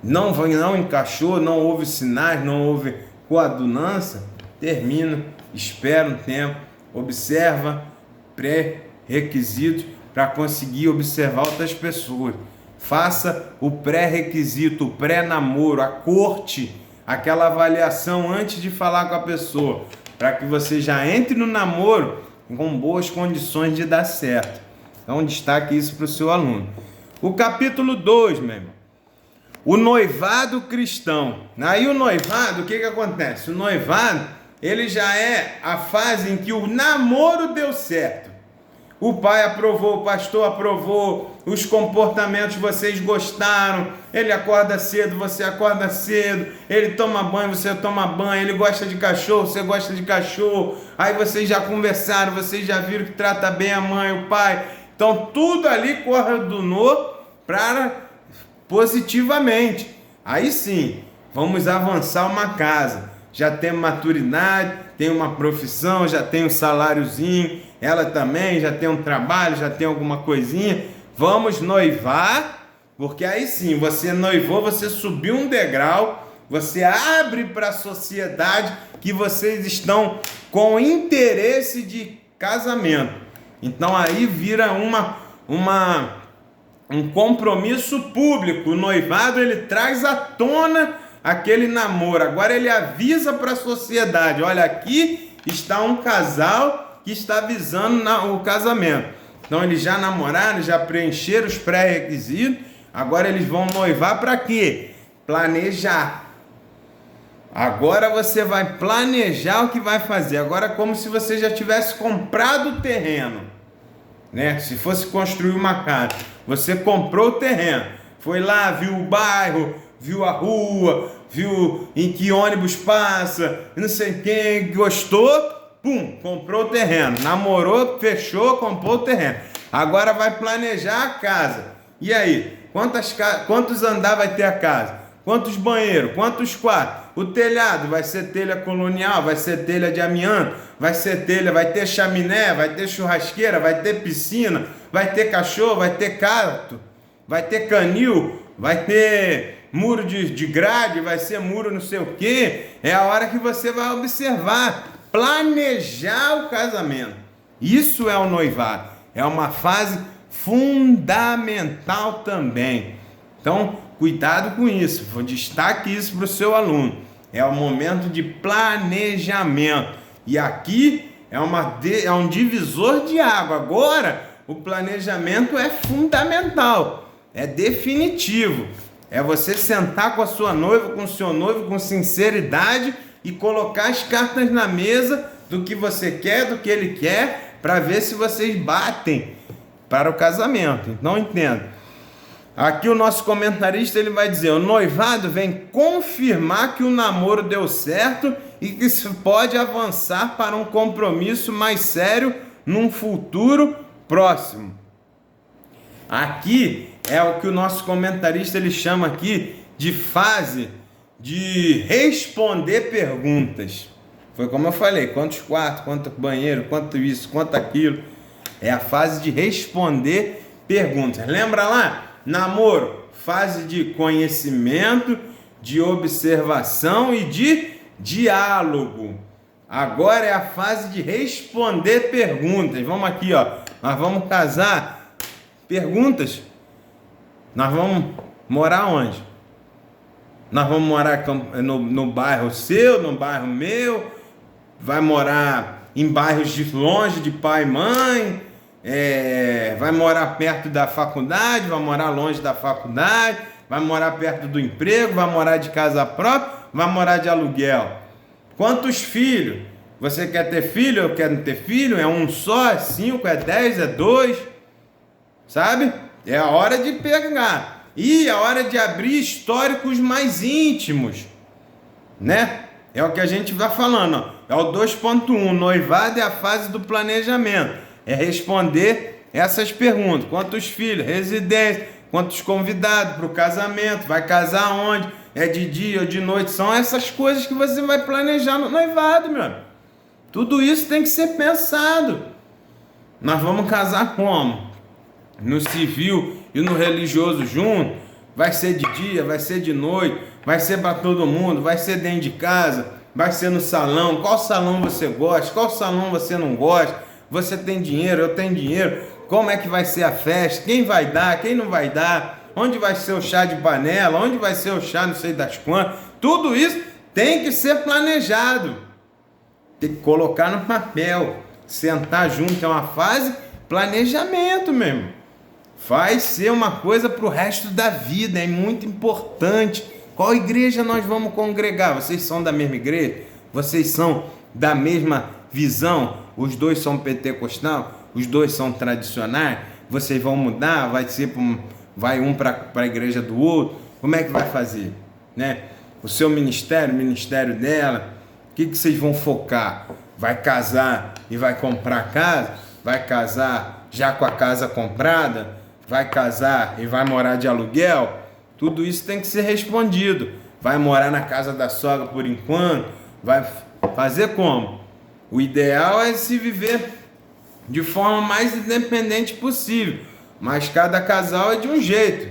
não encaixou, não houve sinais, não houve coadunância, termina, espera um tempo, observa pré-requisitos para conseguir observar outras pessoas. Faça o pré-requisito, o pré-namoro, a corte, aquela avaliação antes de falar com a pessoa, para que você já entre no namoro com boas condições de dar certo. Então destaque isso para o seu aluno. O capítulo 2, meu irmão. O noivado cristão. Aí o noivado, o que acontece? O noivado, ele já é a fase em que o namoro deu certo. O pai aprovou, o pastor aprovou, os comportamentos vocês gostaram, ele acorda cedo, você acorda cedo, ele toma banho, você toma banho, ele gosta de cachorro, você gosta de cachorro, aí vocês já conversaram, vocês já viram que trata bem a mãe, o pai, então tudo ali coordenou para positivamente. Aí sim, vamos avançar uma casa, já tem maturidade, tem uma profissão, já tem um saláriozinho, ela também já tem um trabalho, já tem alguma coisinha, vamos noivar, porque aí sim, você noivou, você subiu um degrau, você abre para a sociedade que vocês estão com interesse de casamento. Então aí vira um compromisso público. O noivado, ele traz à tona aquele namoro, agora ele avisa para a sociedade: olha, aqui está um casal que está visando o casamento. Então eles já namoraram, já preencheram os pré-requisitos, agora eles vão noivar para quê? Planejar. Agora você vai planejar o que vai fazer. Agora é como se você já tivesse comprado o terreno, né? Se fosse construir uma casa, você comprou o terreno, foi lá, viu o bairro, viu a rua, viu em que ônibus passa, não sei quem, gostou, pum, comprou o terreno, namorou, fechou, comprou o terreno. Agora vai planejar a casa. E aí, quantos andar vai ter a casa? Quantos banheiros? Quantos quartos? O telhado vai ser telha colonial, vai ser telha de amianto, vai ter chaminé, vai ter churrasqueira, vai ter piscina, vai ter cachorro, vai ter gato, vai ter canil, vai ter muro de grade, vai ser muro não sei o que. É a hora que você vai observar, planejar o casamento. Isso é o noivado, é uma fase fundamental também. Então, cuidado com isso, destaque isso para o seu aluno. É o momento de planejamento. E aqui é um divisor de água. Agora, o planejamento é fundamental, é definitivo. É você sentar com a sua noiva, com o seu noivo, com sinceridade e colocar as cartas na mesa do que você quer, do que ele quer, para ver se vocês batem para o casamento. Então, entenda. Aqui o nosso comentarista ele vai dizer: o noivado vem confirmar que o namoro deu certo e que se pode avançar para um compromisso mais sério num futuro próximo. Aqui é o que o nosso comentarista ele chama aqui de fase de responder perguntas. Foi como eu falei: quantos quartos, quanto banheiro, quanto isso, quanto aquilo. É a fase de responder perguntas. Lembra lá? Namoro, fase de conhecimento, de observação e de diálogo. Agora é a fase de responder perguntas. Vamos aqui, ó. Nós vamos casar. Perguntas. Nós vamos morar onde? Nós vamos morar no bairro seu, no bairro meu? Vai morar em bairros de longe de pai e mãe? Vai morar perto da faculdade, vai morar longe da faculdade, vai morar perto do emprego, vai morar de casa própria, vai morar de aluguel. Quantos filhos? Você quer ter filho? Eu quero ter filho? É um só? É 5? É 10? É 2? Sabe? É a hora de pegar. E a hora de abrir históricos mais íntimos, né? É o que a gente vai falando, ó. É o 2.1, noivado é a fase do planejamento. É responder essas perguntas. Quantos filhos? Residência? Quantos convidados para o casamento? Vai casar onde? É de dia ou de noite? São essas coisas que você vai planejar no noivado, meu amigo. Tudo isso tem que ser pensado. Nós vamos casar como? No civil e no religioso junto? Vai ser de dia, vai ser de noite, vai ser para todo mundo, vai ser dentro de casa, vai ser no salão. Qual salão você gosta? Qual salão você não gosta? Você tem dinheiro, eu tenho dinheiro. Como é que vai ser a festa? Quem vai dar? Quem não vai dar? Onde vai ser o chá de panela? Onde vai ser o chá não sei das quantas? Tudo isso tem que ser planejado. Tem que colocar no papel. Sentar junto é uma fase planejamento mesmo. Vai ser uma coisa para o resto da vida. É muito importante. Qual igreja nós vamos congregar? Vocês são da mesma igreja? Vocês são da mesma visão? Os dois são pentecostal? Os dois são tradicionais? Vocês vão mudar? Vai um para a igreja do outro? Como é que vai fazer? Né? O seu ministério, o ministério dela, o que vocês vão focar? Vai casar e vai comprar casa? Vai casar já com a casa comprada? Vai casar e vai morar de aluguel? Tudo isso tem que ser respondido. Vai morar na casa da sogra por enquanto? Vai fazer como? O ideal é se viver de forma mais independente possível. Mas cada casal é de um jeito.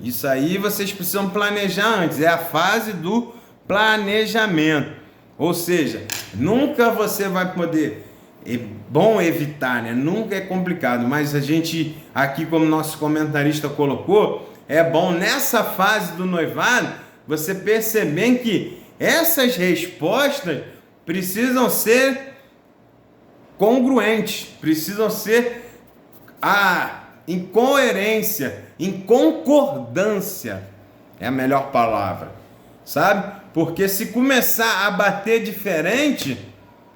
Isso aí vocês precisam planejar antes. É a fase do planejamento. Ou seja, nunca você vai poder... É bom evitar, né? Nunca é complicado. Mas a gente, aqui como nosso comentarista colocou, é bom nessa fase do noivado você perceber que essas respostas precisam ser congruentes, precisam ser em coerência, em concordância, é a melhor palavra, sabe? Porque se começar a bater diferente,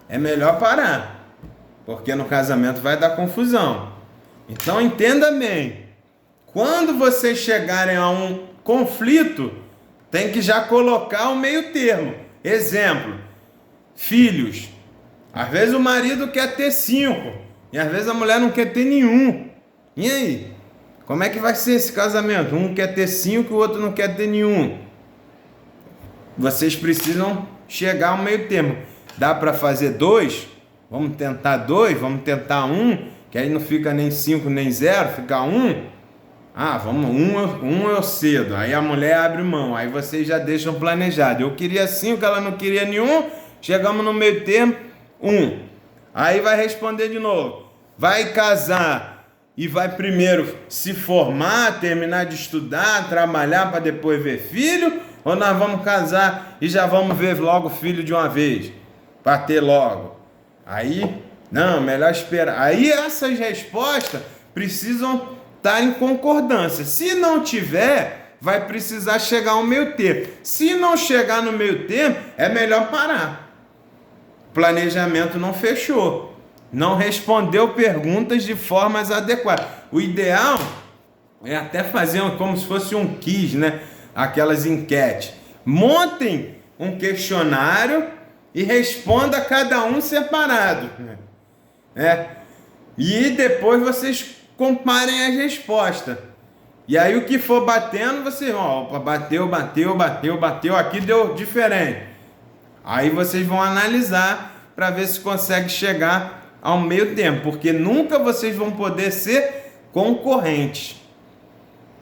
é melhor parar, porque no casamento vai dar confusão. Então entenda bem, quando vocês chegarem a um conflito, tem que já colocar o meio termo. Exemplo, filhos. Às vezes o marido quer ter 5 e às vezes a mulher não quer ter nenhum. E aí? Como é que vai ser esse casamento? Um quer ter 5 e o outro não quer ter nenhum. Vocês precisam chegar ao meio termo. Dá para fazer 2? Vamos tentar 2? Vamos tentar 1? Que aí não fica nem 5 nem 0, fica 1. Vamos, um eu cedo. Aí a mulher abre mão. Aí vocês já deixam planejado. Eu queria 5, ela não queria nenhum. Chegamos no meio termo, 1. Aí vai responder de novo. Vai casar e vai primeiro se formar, terminar de estudar, trabalhar para depois ver filho? Ou nós vamos casar e já vamos ver logo filho de uma vez? Para ter logo. Aí, não, melhor esperar. Aí essas respostas precisam estar em concordância. Se não tiver, vai precisar chegar ao meio termo. Se não chegar no meio termo, é melhor parar. Planejamento não fechou. Não respondeu perguntas de formas adequadas. O ideal é até fazer como se fosse um quiz, né? Aquelas enquetes. Montem um questionário e responda cada um separado. E depois vocês comparem as respostas. E aí o que for batendo, você, bateu, aqui deu diferente. Aí vocês vão analisar para ver se consegue chegar ao meio termo, porque nunca vocês vão poder ser concorrentes.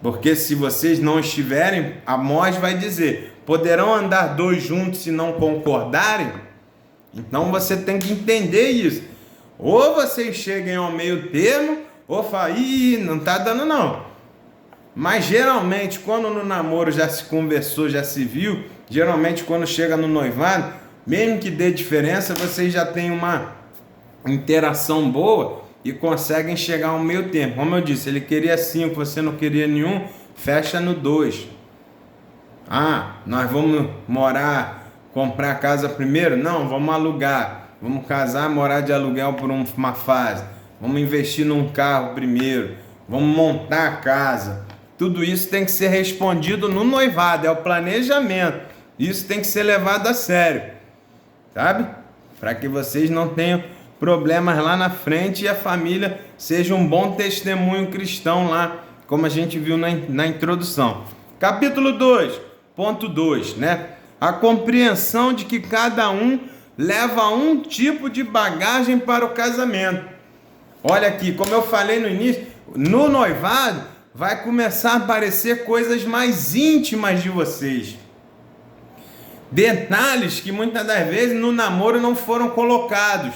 Porque se vocês não estiverem, a Amós vai dizer, poderão andar 2 juntos se não concordarem? Então você tem que entender isso. Ou vocês cheguem ao meio termo, ou falam, não está dando não. Mas geralmente, quando no namoro já se conversou, já se viu, geralmente quando chega no noivado, mesmo que dê diferença, vocês já têm uma interação boa e conseguem chegar ao meio termo. Como eu disse, ele queria 5, você não queria nenhum, fecha no 2. Nós vamos comprar casa primeiro? Não, vamos alugar. Vamos casar, morar de aluguel por uma fase. Vamos investir num carro primeiro. Vamos montar a casa. Tudo isso tem que ser respondido no noivado, é o planejamento. Isso tem que ser levado a sério, sabe? Para que vocês não tenham problemas lá na frente e a família seja um bom testemunho cristão lá, como a gente viu na introdução. Capítulo 2, ponto 2, né? A compreensão de que cada um leva um tipo de bagagem para o casamento. Olha aqui, como eu falei no início, no noivado vai começar a aparecer coisas mais íntimas de vocês. Detalhes que muitas das vezes no namoro não foram colocados.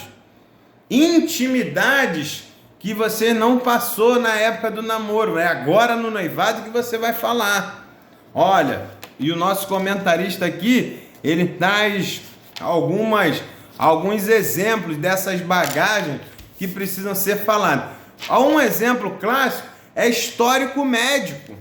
Intimidades que você não passou na época do namoro. É agora no noivado que você vai falar. Olha, e o nosso comentarista aqui, ele traz alguns exemplos dessas bagagens que precisam ser faladas. Um exemplo clássico é histórico médico.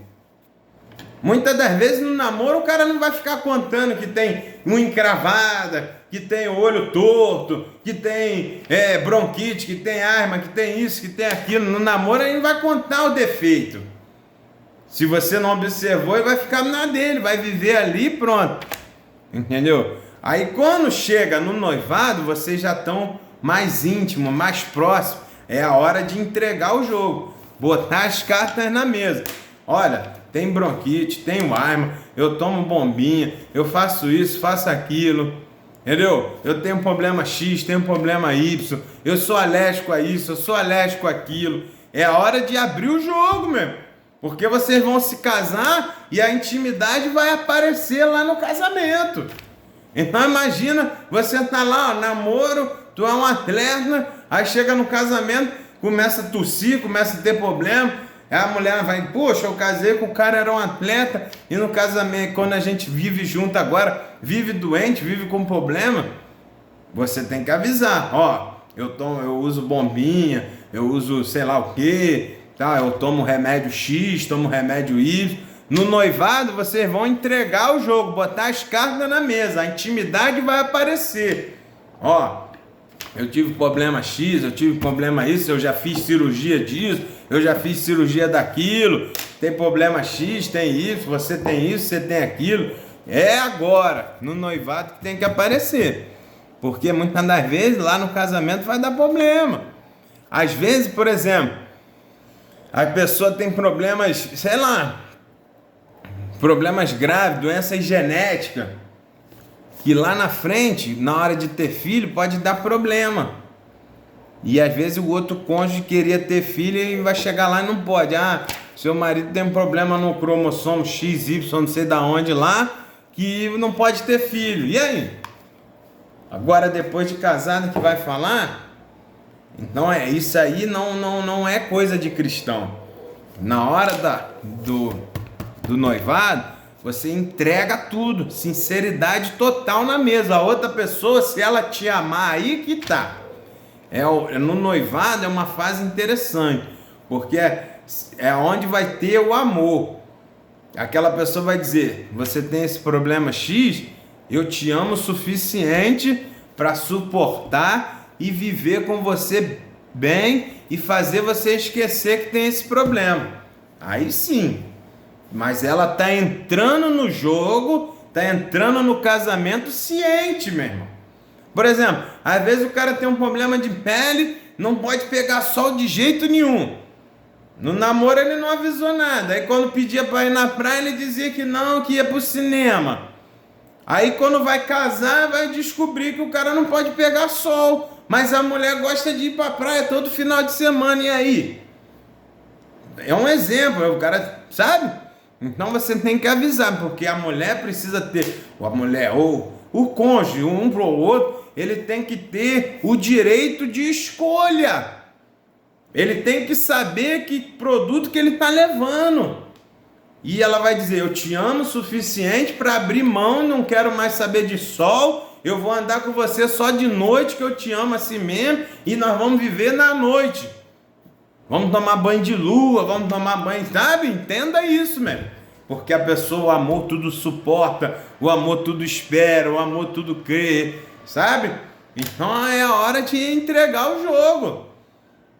Muitas das vezes no namoro o cara não vai ficar contando que tem unha encravada, que tem o olho torto, que tem bronquite, que tem asma, que tem isso, que tem aquilo. No namoro ele não vai contar o defeito. Se você não observou, ele vai ficar na dele, vai viver ali e pronto. Entendeu? Aí quando chega no noivado, vocês já estão mais íntimos, mais próximos. É a hora de entregar o jogo, botar as cartas na mesa. Olha, tem bronquite, tenho asma, eu tomo bombinha, eu faço isso, faço aquilo, entendeu? Eu tenho problema X, tenho problema Y, eu sou alérgico a isso, eu sou alérgico àquilo. É a hora de abrir o jogo mesmo, porque vocês vão se casar e a intimidade vai aparecer lá no casamento. Então imagina, você tá lá, ó, namoro, tu é um atleta, aí chega no casamento, começa a tossir, começa a ter problema. A mulher vai, poxa, eu casei com o cara, era um atleta, e no casamento, quando a gente vive junto agora, vive doente, vive com problema, você tem que avisar, ó, eu uso bombinha, eu uso sei lá o que, tá? Eu tomo remédio X, tomo remédio Y. No noivado, vocês vão entregar o jogo, botar as cartas na mesa, a intimidade vai aparecer. Ó, eu tive problema X, eu tive problema isso, eu já fiz cirurgia disso, eu já fiz cirurgia daquilo, tem problema X, tem isso, você tem aquilo. É agora, no noivado, que tem que aparecer. Porque muitas das vezes lá no casamento vai dar problema. Às vezes, por exemplo, a pessoa tem problemas, sei lá, problemas graves, doenças genéticas, que lá na frente, na hora de ter filho, pode dar problema. E às vezes o outro cônjuge queria ter filho e vai chegar lá e não pode. Ah, seu marido tem um problema no cromossomo XY, não sei da onde lá, que não pode ter filho. E aí? Agora depois de casado que vai falar? Então isso aí não é coisa de cristão. Na hora do noivado, você entrega tudo, sinceridade total na mesa. A outra pessoa, se ela te amar, aí que tá. No noivado é uma fase interessante, porque é onde vai ter o amor. Aquela pessoa vai dizer, você tem esse problema X, eu te amo o suficiente para suportar e viver com você bem e fazer você esquecer que tem esse problema. Aí sim. Mas ela tá entrando no jogo, tá entrando no casamento ciente, meu irmão. Por exemplo, às vezes o cara tem um problema de pele, não pode pegar sol de jeito nenhum. No namoro ele não avisou nada. Aí quando pedia para ir na praia, ele dizia que não, que ia pro cinema. Aí quando vai casar, vai descobrir que o cara não pode pegar sol. Mas a mulher gosta de ir pra praia todo final de semana, e aí? É um exemplo, o cara, sabe? Então você tem que avisar, porque a mulher precisa ter, ou a mulher, ou o cônjuge, um pro outro, ele tem que ter o direito de escolha. Ele tem que saber que produto que ele está levando. E ela vai dizer, eu te amo o suficiente para abrir mão, não quero mais saber de sol, eu vou andar com você só de noite, que eu te amo assim mesmo, e nós vamos viver na noite. Vamos tomar banho de lua, vamos tomar banho, sabe? Entenda isso, mesmo. Porque a pessoa, o amor tudo suporta, o amor tudo espera, o amor tudo crê, sabe? Então é a hora de entregar o jogo.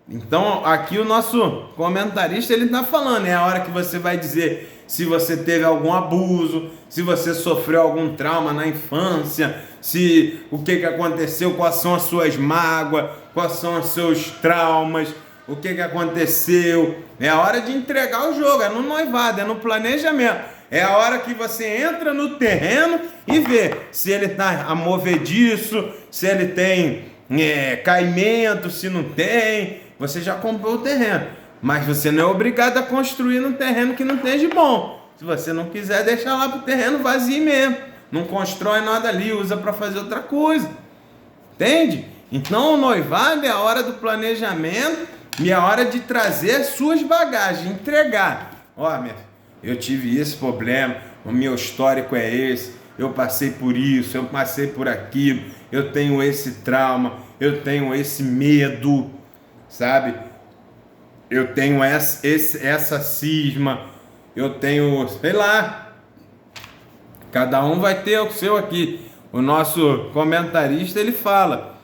Então aqui o nosso comentarista ele está falando, é a hora que você vai dizer se você teve algum abuso, se você sofreu algum trauma na infância, se o que aconteceu, quais são as suas mágoas, quais são os seus traumas, o que aconteceu. É a hora de entregar o jogo, é no noivado, é no planejamento. É a hora que você entra no terreno e vê se ele está movediço, se ele tem caimento, se não tem. Você já comprou o terreno, mas você não é obrigado a construir no terreno que não tem de bom. Se você não quiser, deixa lá para o terreno vazio mesmo. Não constrói nada ali, usa para fazer outra coisa. Entende? Então o noivado é a hora do planejamento e a hora de trazer as suas bagagens, entregar. Ó, minha filha, eu tive esse problema, o meu histórico é esse, eu passei por isso, eu passei por aquilo, eu tenho esse trauma, eu tenho esse medo, sabe? Eu tenho essa cisma, eu tenho, sei lá, cada um vai ter o seu aqui. O nosso comentarista, ele fala,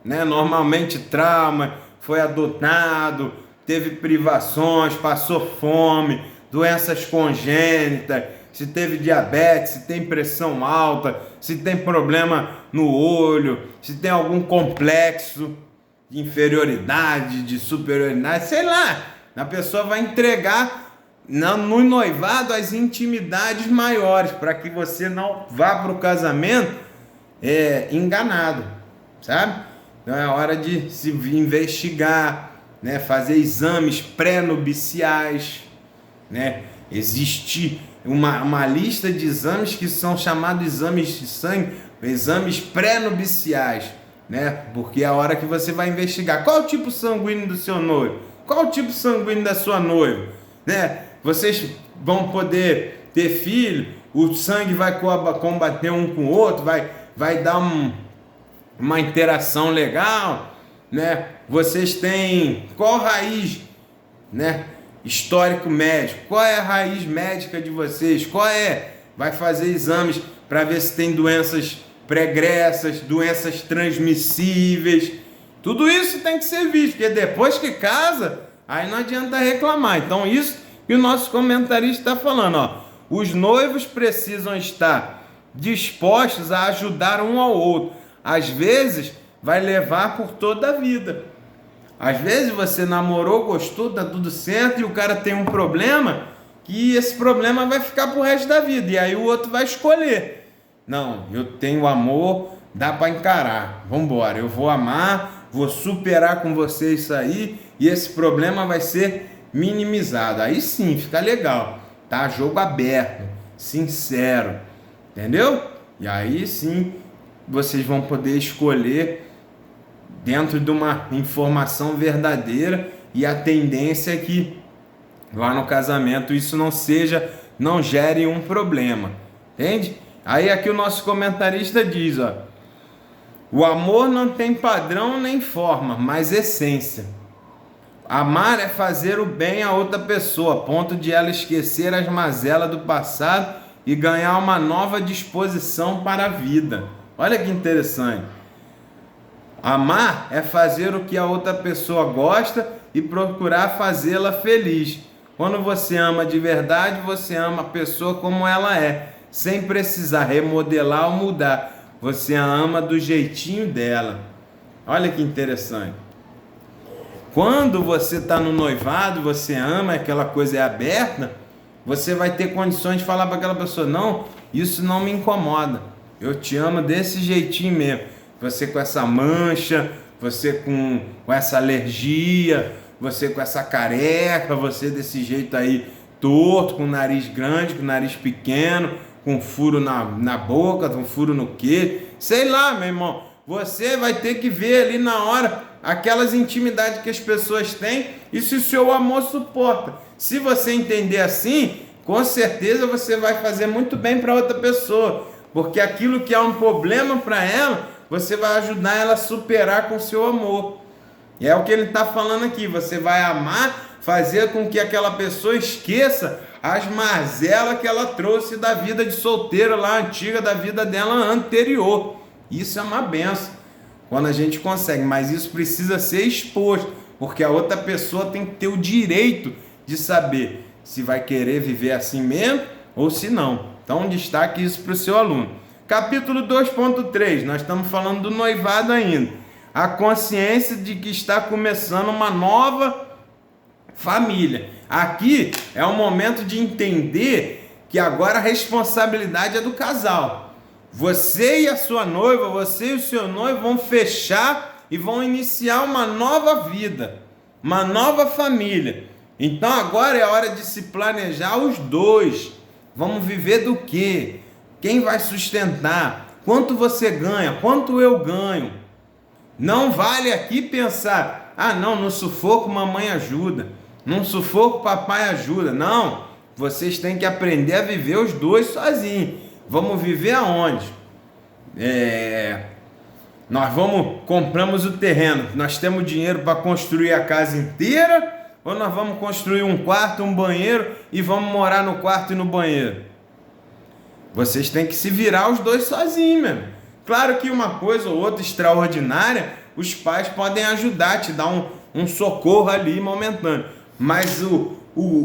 né? Normalmente trauma, foi adotado, teve privações, passou fome, doenças congênitas, se teve diabetes, se tem pressão alta, se tem problema no olho, se tem algum complexo de inferioridade, de superioridade, sei lá. A pessoa vai entregar no noivado as intimidades maiores, para que você não vá para o casamento enganado, sabe? Então é hora de se investigar, né? Fazer exames pré-nupciais, né? Existe uma lista de exames que são chamados exames de sangue, exames pré-nupciais, né? Porque é a hora que você vai investigar qual o tipo sanguíneo do seu noivo, qual o tipo sanguíneo da sua noiva, né? Vocês vão poder ter filho, o sangue vai combater um com o outro, vai dar uma interação legal, né? Vocês têm qual raiz, né? Histórico médico, qual é a raiz médica de vocês, vai fazer exames para ver se tem doenças pregressas, doenças transmissíveis, tudo isso tem que ser visto, porque depois que casa, aí não adianta reclamar. Então isso que o nosso comentarista está falando, ó, os noivos precisam estar dispostos a ajudar um ao outro, às vezes vai levar por toda a vida. Às vezes você namorou, gostou, tá tudo certo e o cara tem um problema que esse problema vai ficar pro resto da vida e aí o outro vai escolher. Não, eu tenho amor, dá para encarar, vambora, eu vou amar, vou superar com você isso aí e esse problema vai ser minimizado. Aí sim, fica legal, tá? Jogo aberto, sincero, entendeu? E aí sim, vocês vão poder escolher dentro de uma informação verdadeira e a tendência é que lá no casamento isso não gere um problema, entende? Aí aqui o nosso comentarista diz, ó, o amor não tem padrão nem forma, mas essência. Amar é fazer o bem a outra pessoa, a ponto de ela esquecer as mazelas do passado e ganhar uma nova disposição para a vida. Olha que interessante. Amar é fazer o que a outra pessoa gosta e procurar fazê-la feliz. Quando você ama de verdade, você ama a pessoa como ela é, sem precisar remodelar ou mudar. Você a ama do jeitinho dela. Olha que interessante. Quando você está no noivado, você ama, aquela coisa é aberta, você vai ter condições de falar para aquela pessoa, não, isso não me incomoda. Eu te amo desse jeitinho mesmo. Você com essa mancha, você com essa alergia, você com essa careca, você desse jeito aí torto, com o nariz grande, com o nariz pequeno, com furo na boca, com furo no quê? Sei lá, meu irmão. Você vai ter que ver ali na hora aquelas intimidades que as pessoas têm e se o seu amor suporta. Se você entender assim, com certeza você vai fazer muito bem para outra pessoa, porque aquilo que é um problema para ela, você vai ajudar ela a superar com o seu amor. E é o que ele está falando aqui. Você vai amar, fazer com que aquela pessoa esqueça as mazelas que ela trouxe da vida de solteiro lá antiga, da vida dela anterior. Isso é uma benção. quando a gente consegue, mas isso precisa ser exposto, porque a outra pessoa tem que ter o direito de saber se vai querer viver assim mesmo ou se não. Então destaque isso para o seu aluno. Capítulo 2.3, nós estamos falando do noivado ainda. A consciência de que está começando uma nova família. Aqui é o momento de entender que agora a responsabilidade é do casal. Você e a sua noiva, você e o seu noivo vão fechar e vão iniciar uma nova vida, uma nova família. Então agora é a hora de se planejar os dois. Vamos viver do quê? Quem vai sustentar? Quanto você ganha? Quanto eu ganho? Não vale aqui pensar, não, no sufoco mamãe ajuda, no sufoco papai ajuda. Não, vocês têm que aprender a viver os dois sozinhos. Vamos viver aonde? Compramos o terreno, nós temos dinheiro para construir a casa inteira, ou nós vamos construir um quarto, um banheiro e vamos morar no quarto e no banheiro? Vocês têm que se virar os dois sozinhos mesmo. Claro que uma coisa ou outra extraordinária, os pais podem ajudar, te dar um socorro ali momentâneo. Mas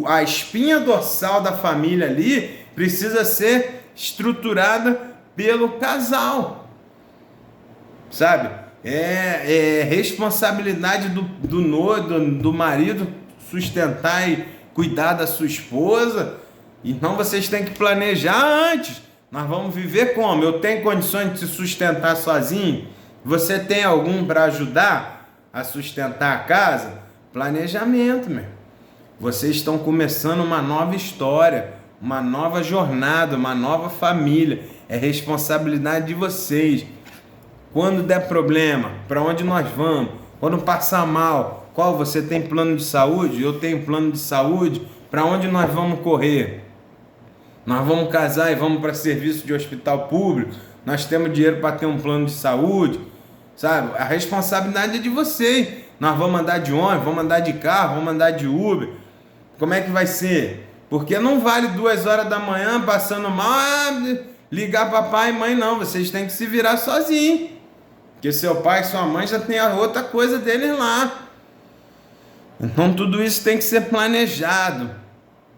a espinha dorsal da família ali precisa ser estruturada pelo casal. Sabe? É responsabilidade do marido sustentar e cuidar da sua esposa. Então vocês têm que planejar antes. Nós vamos viver como? Eu tenho condições de se sustentar sozinho? Você tem algum para ajudar a sustentar a casa? Planejamento, meu. Vocês estão começando uma nova história, uma nova jornada, uma nova família. É responsabilidade de vocês. Quando der problema, para onde nós vamos? Quando passar mal, qual? Você tem plano de saúde? Eu tenho plano de saúde. Para onde nós vamos correr? Nós vamos casar e vamos para serviço de hospital público. Nós temos dinheiro para ter um plano de saúde. Sabe? A responsabilidade é de vocês. Nós vamos andar de ônibus, vamos andar de carro, vamos andar de Uber. Como é que vai ser? Porque não vale 2 horas da manhã passando mal, ligar papai e mãe, não. Vocês têm que se virar sozinhos. Porque seu pai e sua mãe já tem a outra coisa deles lá. Então tudo isso tem que ser planejado.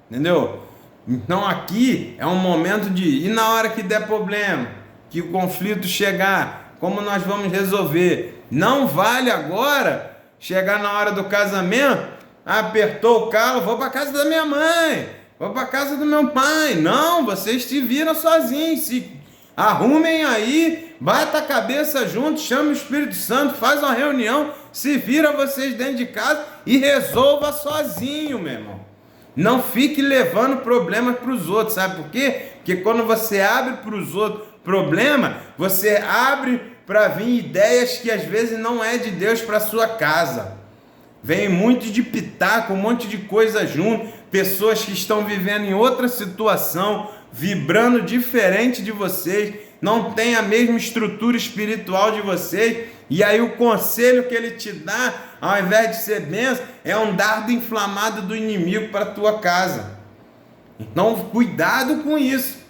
Entendeu? Então aqui é um momento de... E na hora que der problema, que o conflito chegar, como nós vamos resolver? Não vale agora chegar na hora do casamento, apertou o calo, vou para casa da minha mãe, vou para casa do meu pai. Não, vocês se viram sozinhos, se arrumem aí, bata a cabeça junto, chama o Espírito Santo, faz uma reunião, se vira vocês dentro de casa e resolva sozinho, meu irmão. Não fique levando problemas para os outros, sabe por quê? Porque quando você abre para os outros problema, você abre para vir ideias que às vezes não é de Deus para sua casa. Vem muito de pitaco, um monte de coisa junto, pessoas que estão vivendo em outra situação, vibrando diferente de vocês, não tem a mesma estrutura espiritual de vocês, e aí o conselho que ele te dá, ao invés de ser bênção, é um dardo inflamado do inimigo para a tua casa. Então cuidado com isso.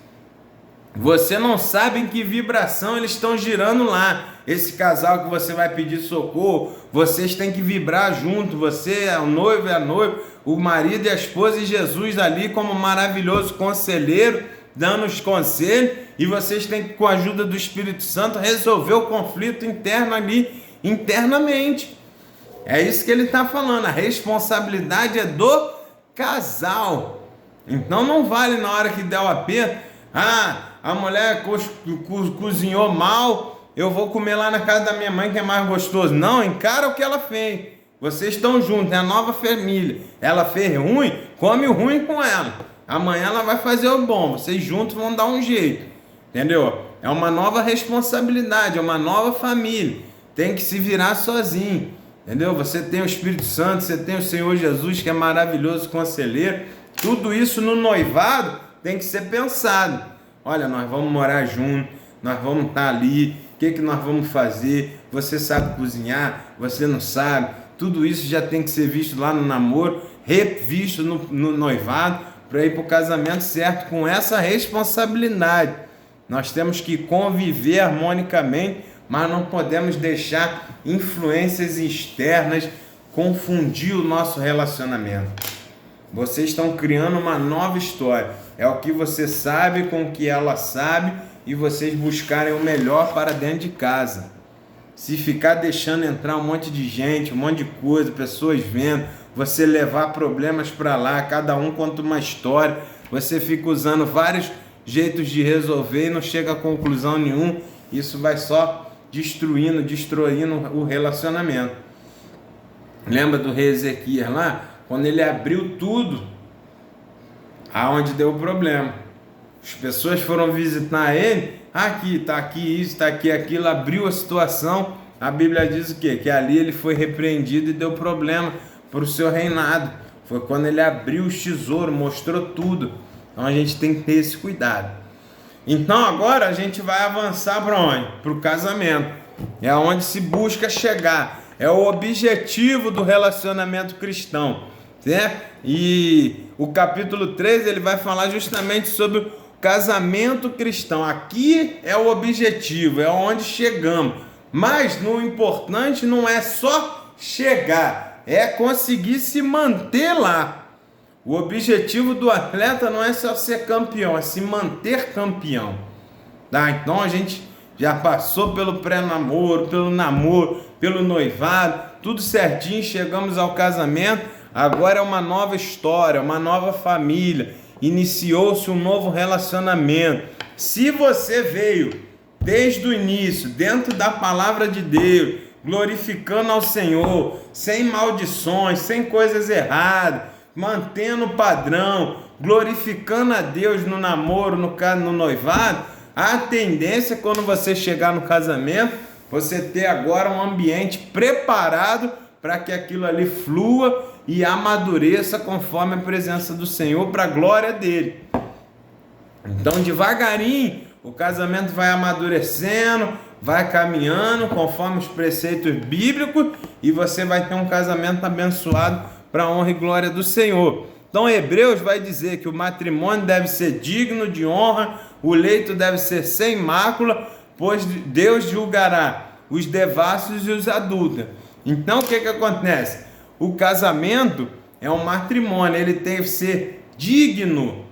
Você não sabe em que vibração eles estão girando lá. Esse casal que você vai pedir socorro, vocês têm que vibrar junto. Você é o noivo e a noiva, o marido e a esposa, e Jesus ali como maravilhoso conselheiro, dando os conselhos, e vocês têm que, com a ajuda do Espírito Santo, resolver o conflito interno ali, internamente. É isso que ele está falando. A responsabilidade é do casal. Então não vale na hora que der o aperto, a mulher cozinhou mal, eu vou comer lá na casa da minha mãe que é mais gostoso. Não, encara o que ela fez. Vocês estão juntos, é a nova família. Ela fez ruim, come o ruim com ela. Amanhã ela vai fazer o bom. Vocês juntos vão dar um jeito. Entendeu? É uma nova responsabilidade, é uma nova família. Tem que se virar sozinho. Entendeu? Você tem o Espírito Santo, você tem o Senhor Jesus, que é maravilhoso conselheiro. Tudo isso no noivado tem que ser pensado. Olha, nós vamos morar juntos, nós vamos estar ali, o que nós vamos fazer? Você sabe cozinhar, você não sabe. Tudo isso já tem que ser visto lá no namoro, revisto no noivado, para ir para o casamento certo, com essa responsabilidade. Nós temos que conviver harmonicamente, mas não podemos deixar influências externas confundir o nosso relacionamento. Vocês estão criando uma nova história. É o que você sabe com o que ela sabe e vocês buscarem o melhor para dentro de casa. Se ficar deixando entrar um monte de gente, um monte de coisa, pessoas vendo, você levar problemas para lá, cada um conta uma história, você fica usando vários jeitos de resolver e não chega a conclusão nenhuma, isso vai só destruindo o relacionamento. Lembra do rei Ezequias lá? Quando ele abriu tudo, aonde deu o problema. As pessoas foram visitar ele, aqui, tá aqui isso, tá aqui aquilo, abriu a situação. A Bíblia diz o quê? Que ali ele foi repreendido e deu problema para o seu reinado. Foi quando ele abriu os tesouros, mostrou tudo. Então a gente tem que ter esse cuidado. Então agora a gente vai avançar para onde? Para o casamento. É onde se busca chegar. É o objetivo do relacionamento cristão. Certo? E o capítulo 13 ele vai falar justamente sobre o casamento cristão. Aqui é o objetivo, é onde chegamos. Mas o importante não é só chegar, é conseguir se manter lá. O objetivo do atleta não é só ser campeão, é se manter campeão. Tá? Então a gente já passou pelo pré-namoro, pelo namoro, pelo noivado, tudo certinho, chegamos ao casamento. Agora é uma nova história, uma nova família. Iniciou-se um novo relacionamento. Se você veio desde o início, dentro da palavra de Deus, glorificando ao Senhor, sem maldições, sem coisas erradas, mantendo o padrão, glorificando a Deus no namoro, no noivado, a tendência quando você chegar no casamento, você ter agora um ambiente preparado para que aquilo ali flua e amadureça conforme a presença do Senhor para a glória dele. Então devagarinho o casamento vai amadurecendo, vai caminhando conforme os preceitos bíblicos e você vai ter um casamento abençoado para a honra e glória do Senhor. Então Hebreus vai dizer que o matrimônio deve ser digno de honra, o leito deve ser sem mácula, pois Deus julgará os devassos e os adúlteros. Então o que acontece? O casamento é um matrimônio, ele deve ser digno,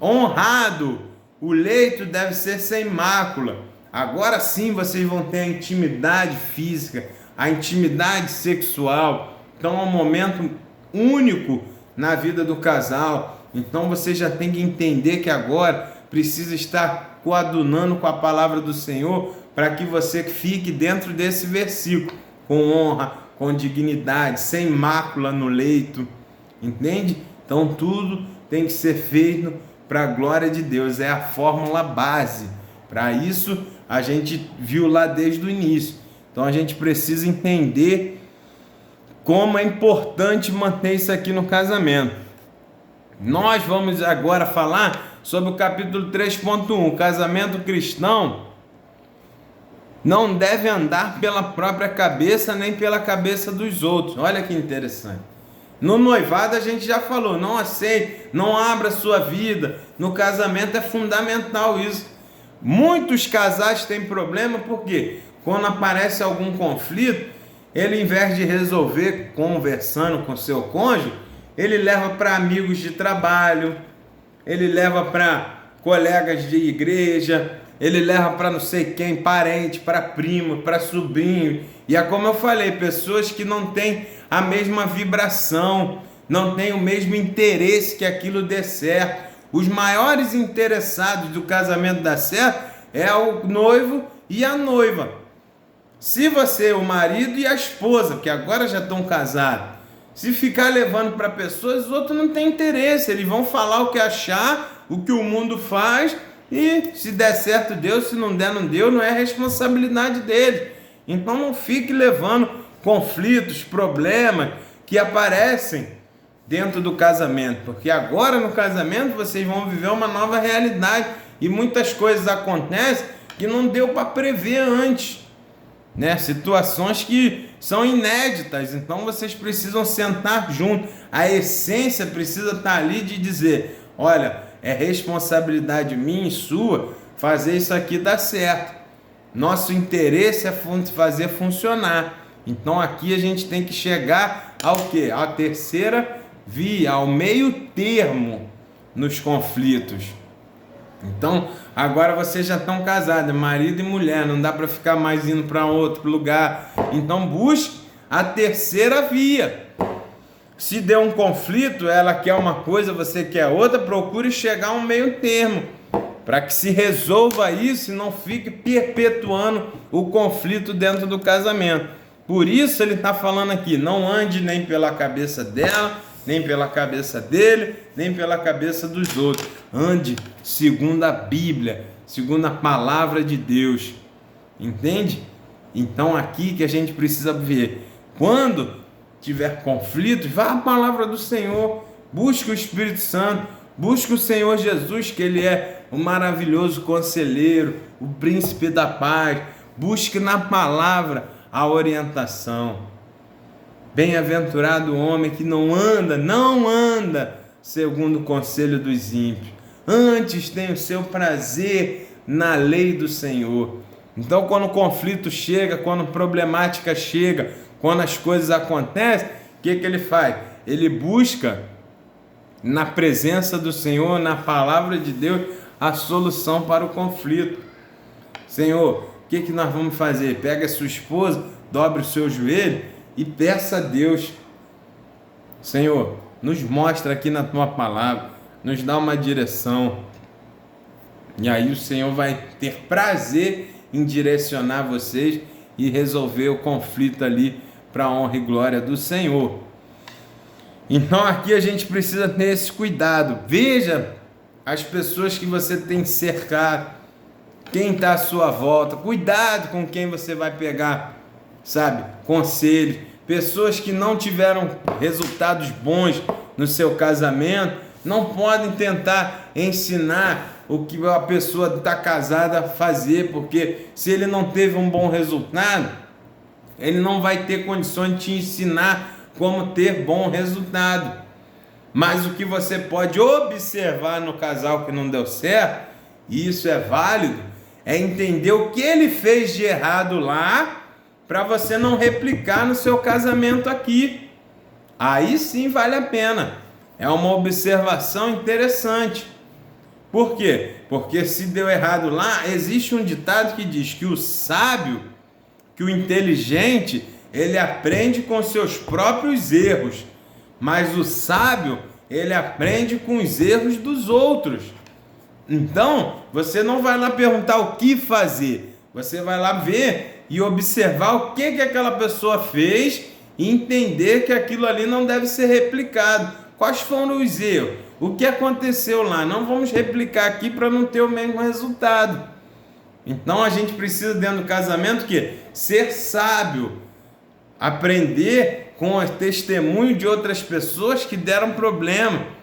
honrado, o leito deve ser sem mácula. Agora sim vocês vão ter a intimidade física, a intimidade sexual. Então é um momento único na vida do casal. Então você já tem que entender que agora precisa estar coadunando com a palavra do Senhor para que você fique dentro desse versículo, com honra, com dignidade, sem mácula no leito. Entende? Então tudo tem que ser feito para a glória de Deus, é a fórmula base. Para isso a gente viu lá desde o início. Então a gente precisa entender como é importante manter isso aqui no casamento. Nós vamos agora falar sobre o capítulo 3.1. Casamento cristão não deve andar pela própria cabeça nem pela cabeça dos outros. Olha que interessante. No noivado a gente já falou, não aceite, não abra sua vida. No casamento é fundamental isso. Muitos casais têm problema porque quando aparece algum conflito, ele, em vez de resolver conversando com seu cônjuge, ele leva para amigos de trabalho, ele leva para colegas de igreja, ele leva para não sei quem, parente, para primo, para sobrinho. E é como eu falei, pessoas que não têm a mesma vibração, não têm o mesmo interesse que aquilo dê certo. Os maiores interessados do casamento dar certo é o noivo e a noiva. Se você, o marido e a esposa, que agora já estão casados, se ficar levando para pessoas, os outros não têm interesse, eles vão falar o que achar, o que o mundo faz, e se der certo deu, se não der não deu, não é responsabilidade dele. Então não fique levando conflitos, problemas que aparecem dentro do casamento, porque agora no casamento vocês vão viver uma nova realidade e muitas coisas acontecem que não deu para prever antes, né? Situações que são inéditas, então vocês precisam sentar junto. A essência precisa estar ali de dizer, olha, é responsabilidade minha e sua fazer isso aqui dar certo. Nosso interesse é fazer funcionar. Então aqui a gente tem que chegar ao quê? À terceira via, ao meio termo nos conflitos. Então agora vocês já estão casados, marido e mulher, não dá para ficar mais indo para outro lugar. Então busque a terceira via. Se der um conflito, ela quer uma coisa, você quer outra, procure chegar a um meio termo, para que se resolva isso e não fique perpetuando o conflito dentro do casamento. Por isso ele está falando aqui, não ande nem pela cabeça dela, nem pela cabeça dele, nem pela cabeça dos outros. Ande segundo a Bíblia, segundo a palavra de Deus. Entende? Então aqui que a gente precisa ver. Quando tiver conflitos, vá à palavra do Senhor, busque o Espírito Santo, busque o Senhor Jesus, que Ele é o maravilhoso conselheiro, o príncipe da paz. Busque na palavra a orientação. Bem-aventurado o homem que não anda segundo o conselho dos ímpios, antes tem o seu prazer na lei do Senhor. Então quando o conflito chega, quando a problemática chega, quando as coisas acontecem, o que ele faz? Ele busca na presença do Senhor, na palavra de Deus, a solução para o conflito. Senhor, o que nós vamos fazer? Pega a sua esposa, dobre o seu joelho e peça a Deus. Senhor, nos mostra aqui na tua palavra, nos dá uma direção. E aí o Senhor vai ter prazer em direcionar vocês e resolver o conflito ali para a honra e glória do Senhor. Então aqui a gente precisa ter esse cuidado. Veja as pessoas que você tem cercado, quem está à sua volta. Cuidado com quem você vai pegar, sabe, conselhos. Pessoas que não tiveram resultados bons no seu casamento não podem tentar ensinar o que a pessoa está casada a fazer, porque se ele não teve um bom resultado, ele não vai ter condições de te ensinar como ter bom resultado. Mas o que você pode observar no casal que não deu certo, e isso é válido, é entender o que ele fez de errado lá, para você não replicar no seu casamento aqui. Aí sim vale a pena. É uma observação interessante. Por quê? Porque se deu errado lá, existe um ditado que diz que o sábio, que o inteligente, ele aprende com seus próprios erros, mas o sábio, ele aprende com os erros dos outros. Então, você não vai lá perguntar o que fazer, você vai lá ver e observar o que aquela pessoa fez e entender que aquilo ali não deve ser replicado. Quais foram os erros? O que aconteceu lá? Não vamos replicar aqui para não ter o mesmo resultado. Então a gente precisa dentro do casamento que ser sábio, aprender com o testemunho de outras pessoas que deram problema,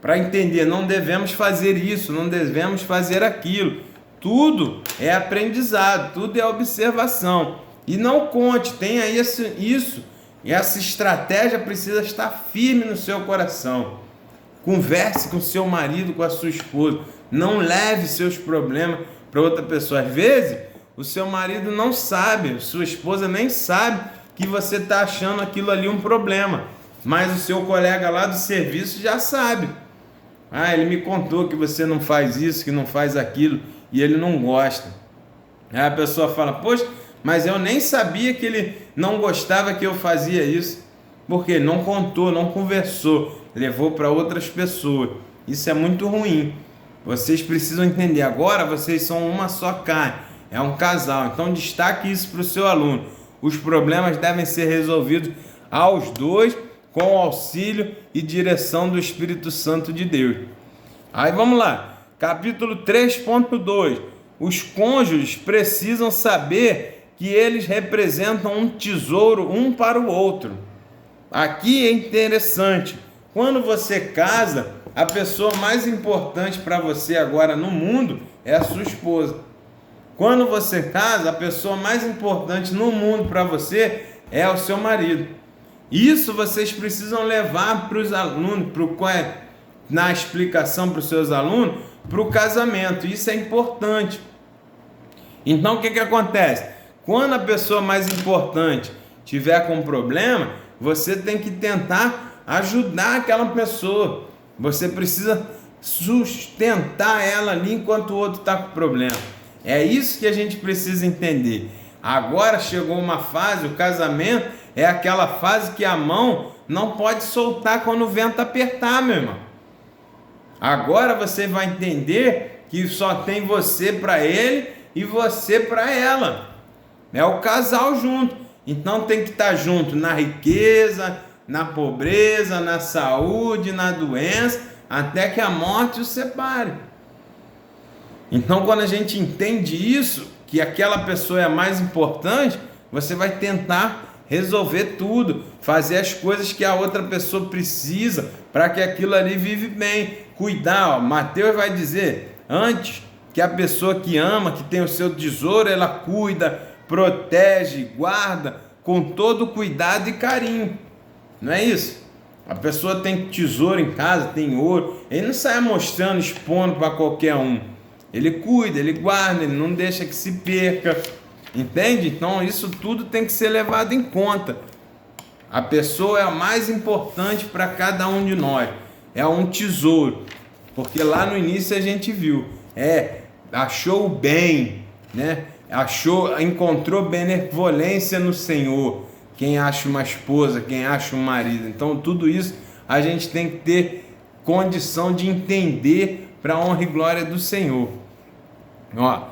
para entender, não devemos fazer isso, não devemos fazer aquilo. Tudo é aprendizado, tudo é observação. E não conte, tenha isso. E essa estratégia precisa estar firme no seu coração. Converse com seu marido, com a sua esposa. Não leve seus problemas para outra pessoa. Às vezes, o seu marido não sabe, sua esposa nem sabe que você está achando aquilo ali um problema. Mas o seu colega lá do serviço já sabe. Ah, ele me contou que você não faz isso, que não faz aquilo, e ele não gosta. Aí a pessoa fala, poxa, mas eu nem sabia que ele não gostava que eu fazia isso. Porque não contou, não conversou, levou para outras pessoas. Isso é muito ruim. Vocês precisam entender, agora vocês são uma só carne, é um casal. Então destaque isso para o seu aluno. Os problemas devem ser resolvidos aos dois, com o auxílio e direção do Espírito Santo de Deus. Aí vamos lá, capítulo 3.2. Os cônjuges precisam saber que eles representam um tesouro um para o outro. Aqui é interessante, quando você casa, a pessoa mais importante para você agora no mundo é a sua esposa. Quando você casa, a pessoa mais importante no mundo para você é o seu marido. Isso vocês precisam levar para os alunos, na explicação para os seus alunos, para o casamento. Isso é importante. Então o que acontece? Quando a pessoa mais importante tiver com um problema, você tem que tentar ajudar aquela pessoa. Você precisa sustentar ela ali enquanto o outro está com problema. É isso que a gente precisa entender. Agora chegou uma fase, o casamento é aquela fase que a mão não pode soltar quando o vento apertar, meu irmão. Agora você vai entender que só tem você para ele e você para ela. É o casal junto. Então tem que estar junto na riqueza, na pobreza, na saúde, na doença, até que a morte os separe. Então quando a gente entende isso, que aquela pessoa é a mais importante, você vai tentar resolver tudo, fazer as coisas que a outra pessoa precisa para que aquilo ali vive bem. Cuidar, ó, Mateus vai dizer, antes que a pessoa que ama, que tem o seu tesouro, ela cuida, protege, guarda com todo cuidado e carinho. Não é isso? A pessoa tem tesouro em casa, tem ouro, ele não sai mostrando, expondo para qualquer um. Ele cuida, ele guarda, ele não deixa que se perca. Entende? Então isso tudo tem que ser levado em conta. A pessoa é a mais importante para cada um de nós. É um tesouro. Porque lá no início a gente viu. Achou o bem, né? Encontrou benevolência no Senhor. Quem acha uma esposa, quem acha um marido. Então tudo isso a gente tem que ter condição de entender para a honra e glória do Senhor. Ó,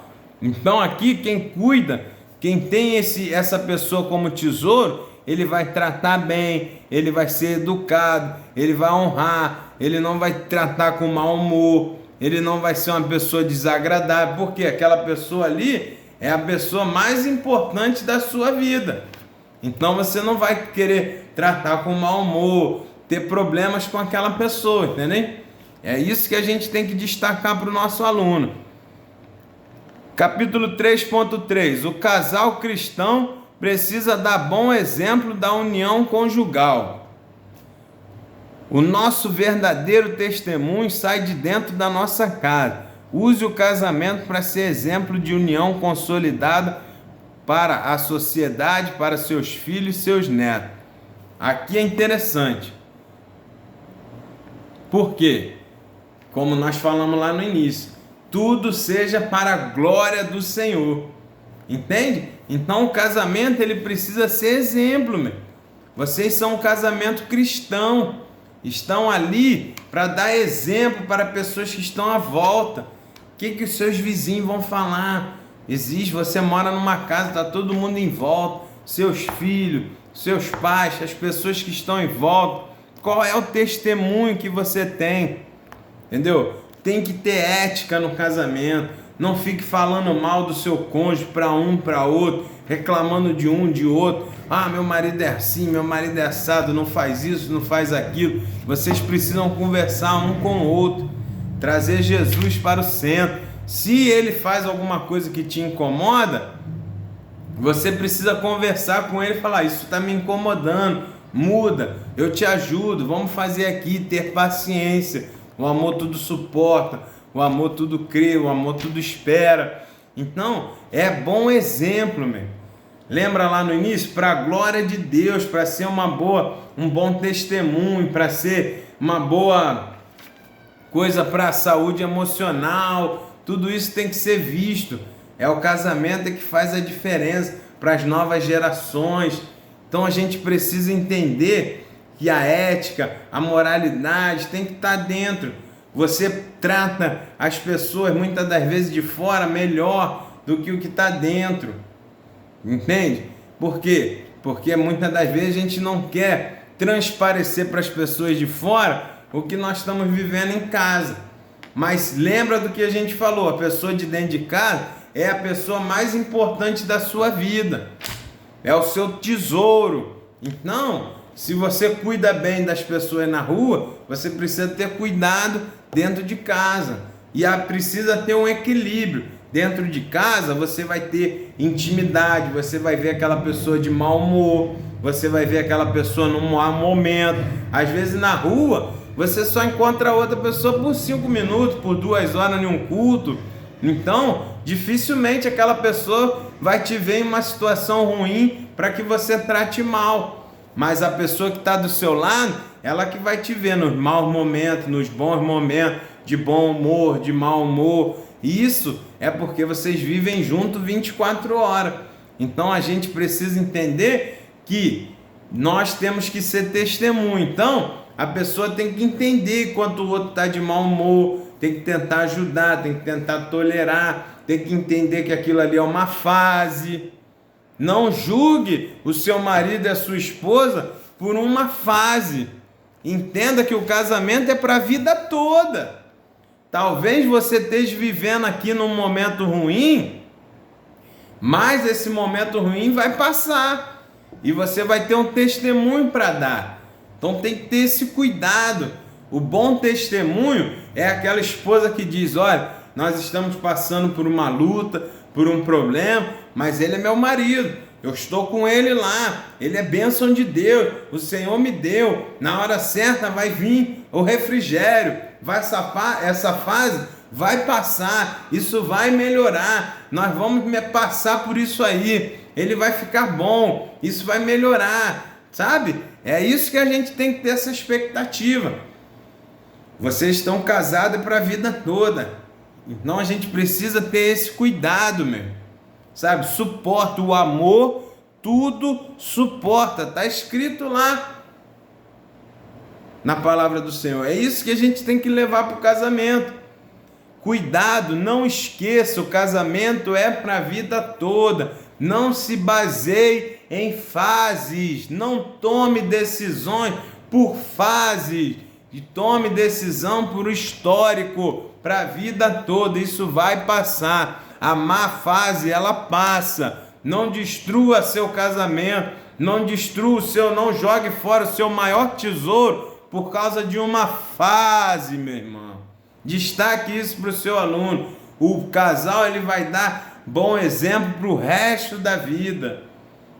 então aqui quem cuida, quem tem essa pessoa como tesouro, ele vai tratar bem, ele vai ser educado, ele vai honrar, ele não vai tratar com mau humor, ele não vai ser uma pessoa desagradável, porque aquela pessoa ali é a pessoa mais importante da sua vida. Então você não vai querer tratar com mau humor, ter problemas com aquela pessoa, entendeu? É isso que a gente tem que destacar para o nosso aluno. Capítulo 3.3. O casal cristão precisa dar bom exemplo da união conjugal. O nosso verdadeiro testemunho sai de dentro da nossa casa. Use o casamento para ser exemplo de união consolidada para a sociedade, para seus filhos e seus netos. Aqui é interessante. Por quê? Como nós falamos lá no início, tudo seja para a glória do Senhor. Entende? Então o casamento ele precisa ser exemplo, meu. Vocês são um casamento cristão. Estão ali para dar exemplo para pessoas que estão à volta. O que os seus vizinhos vão falar? Você mora numa casa, está todo mundo em volta, seus filhos, seus pais, as pessoas que estão em volta. Qual é o testemunho que você tem? Entendeu? Tem que ter ética no casamento. Não fique falando mal do seu cônjuge para um, para outro, reclamando de um, de outro. Ah, meu marido é assim, meu marido é assado, não faz isso, não faz aquilo. Vocês precisam conversar um com o outro, trazer Jesus para o centro. Se ele faz alguma coisa que te incomoda, você precisa conversar com ele e falar, isso está me incomodando, muda, eu te ajudo, vamos fazer aqui, ter paciência. O amor tudo suporta, o amor tudo crê, o amor tudo espera. Então, é bom exemplo, meu. Lembra lá no início? Para a glória de Deus, para ser um bom testemunho, para ser uma boa coisa para a saúde emocional. Tudo isso tem que ser visto. É o casamento que faz a diferença para as novas gerações. Então, a gente precisa entender que a ética, a moralidade tem que estar dentro. Você trata as pessoas muitas das vezes de fora melhor do que o que está dentro. Entende? Por quê? Porque muitas das vezes a gente não quer transparecer para as pessoas de fora o que nós estamos vivendo em casa. Mas lembra do que a gente falou, a pessoa de dentro de casa é a pessoa mais importante da sua vida. É o seu tesouro. Então, se você cuida bem das pessoas na rua, você precisa ter cuidado dentro de casa. E precisa ter um equilíbrio. Dentro de casa você vai ter intimidade, você vai ver aquela pessoa de mau humor, você vai ver aquela pessoa num mau momento. Às vezes na rua você só encontra outra pessoa por 5 minutos, por 2 horas em um culto. Então, dificilmente aquela pessoa vai te ver em uma situação ruim para que você trate mal. Mas a pessoa que está do seu lado, ela que vai te ver nos maus momentos, nos bons momentos, de bom humor, de mau humor. E isso é porque vocês vivem junto 24 horas. Então a gente precisa entender que nós temos que ser testemunho. Então a pessoa tem que entender quando o outro está de mau humor, tem que tentar ajudar, tem que tentar tolerar, tem que entender que aquilo ali é uma fase. Não julgue o seu marido e a sua esposa por uma fase. Entenda que o casamento é para a vida toda. Talvez você esteja vivendo aqui num momento ruim, mas esse momento ruim vai passar e você vai ter um testemunho para dar. Então tem que ter esse cuidado. O bom testemunho é aquela esposa que diz: olha, nós estamos passando por uma luta, por um problema, mas ele é meu marido, eu estou com ele lá, ele é bênção de Deus, o Senhor me deu, na hora certa vai vir o refrigério, essa fase vai passar, isso vai melhorar, nós vamos passar por isso aí, ele vai ficar bom, isso vai melhorar, sabe? É isso que a gente tem que ter, essa expectativa. Vocês estão casados para a vida toda, então a gente precisa ter esse cuidado, meu, sabe? Suporta, o amor tudo suporta, está escrito lá na palavra do Senhor. É isso que a gente tem que levar para o casamento. Cuidado, não esqueça, o casamento é para a vida toda. Não se baseie em fases, não tome decisões por fases, e tome decisão por histórico, para a vida toda. Isso vai passar. A má fase, ela passa. Não destrua seu casamento, não jogue fora o seu maior tesouro por causa de uma fase, meu irmão. Destaque isso para o seu aluno. O casal, ele vai dar bom exemplo para o resto da vida,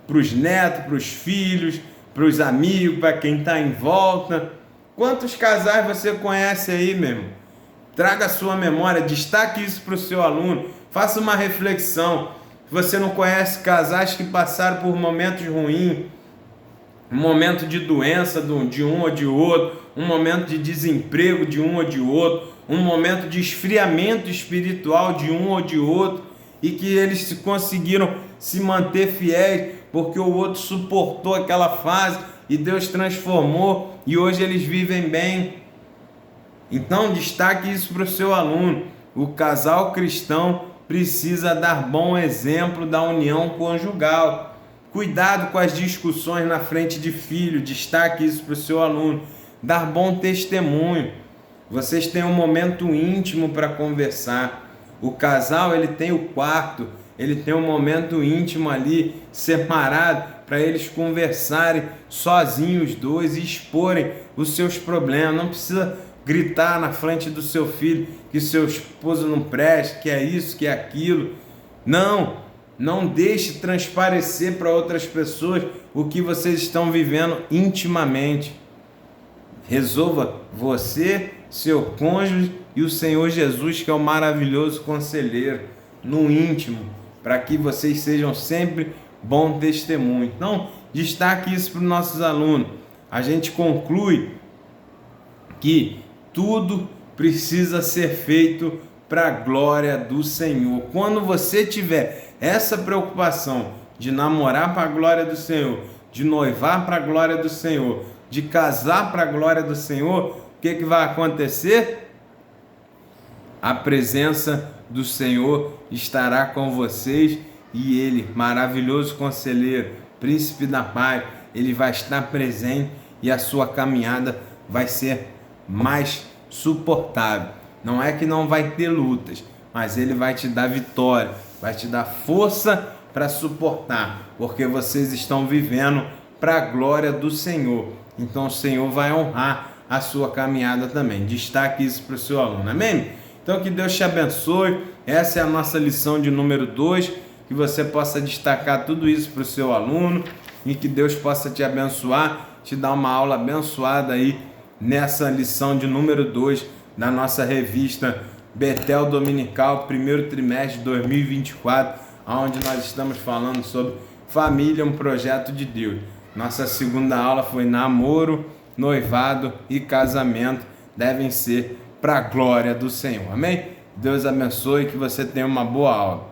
para os netos, para os filhos, para os amigos, para quem está em volta. Quantos casais você conhece aí, meu irmão? Traga a sua memória, destaque isso para o seu aluno, faça uma reflexão. Se você não conhece casais que passaram por momentos ruins, um momento de doença de um ou de outro, um momento de desemprego de um ou de outro, um momento de esfriamento espiritual de um ou de outro, e que eles conseguiram se manter fiéis porque o outro suportou aquela fase e Deus transformou e hoje eles vivem bem. Então destaque isso para o seu aluno. O casal cristão precisa dar bom exemplo da união conjugal. Cuidado com as discussões na frente de filho, destaque isso para o seu aluno. Dar bom testemunho. Vocês têm um momento íntimo para conversar. O casal, ele tem o quarto, ele tem um momento íntimo ali, separado, para eles conversarem sozinhos os dois e exporem os seus problemas. Não precisa gritar na frente do seu filho que seu esposo não presta, que é isso, que é aquilo. Não deixe transparecer para outras pessoas o que vocês estão vivendo intimamente. Resolva você, seu cônjuge e o Senhor Jesus, que é o maravilhoso conselheiro, no íntimo, para que vocês sejam sempre bom testemunho. Então, destaque isso para os nossos alunos. A gente conclui que tudo precisa ser feito para a glória do Senhor. Quando você tiver essa preocupação de namorar para a glória do Senhor, de noivar para a glória do Senhor, de casar para a glória do Senhor, o que vai acontecer? A presença do Senhor estará com vocês e Ele, maravilhoso conselheiro, príncipe da paz, Ele vai estar presente e a sua caminhada vai ser mais suportável. Não é que não vai ter lutas, mas Ele vai te dar vitória, vai te dar força para suportar, porque vocês estão vivendo para a glória do Senhor. Então o Senhor vai honrar a sua caminhada também. Destaque isso para o seu aluno, amém? Então que Deus te abençoe. Essa é a nossa lição de número 2, que você possa destacar tudo isso para o seu aluno e que Deus possa te abençoar, te dar uma aula abençoada aí nessa lição de número 2 da nossa revista Betel Dominical, primeiro trimestre de 2024, onde nós estamos falando sobre família, um projeto de Deus. Nossa segunda aula foi namoro, noivado e casamento devem ser para a glória do Senhor. Amém? Deus abençoe e que você tenha uma boa aula.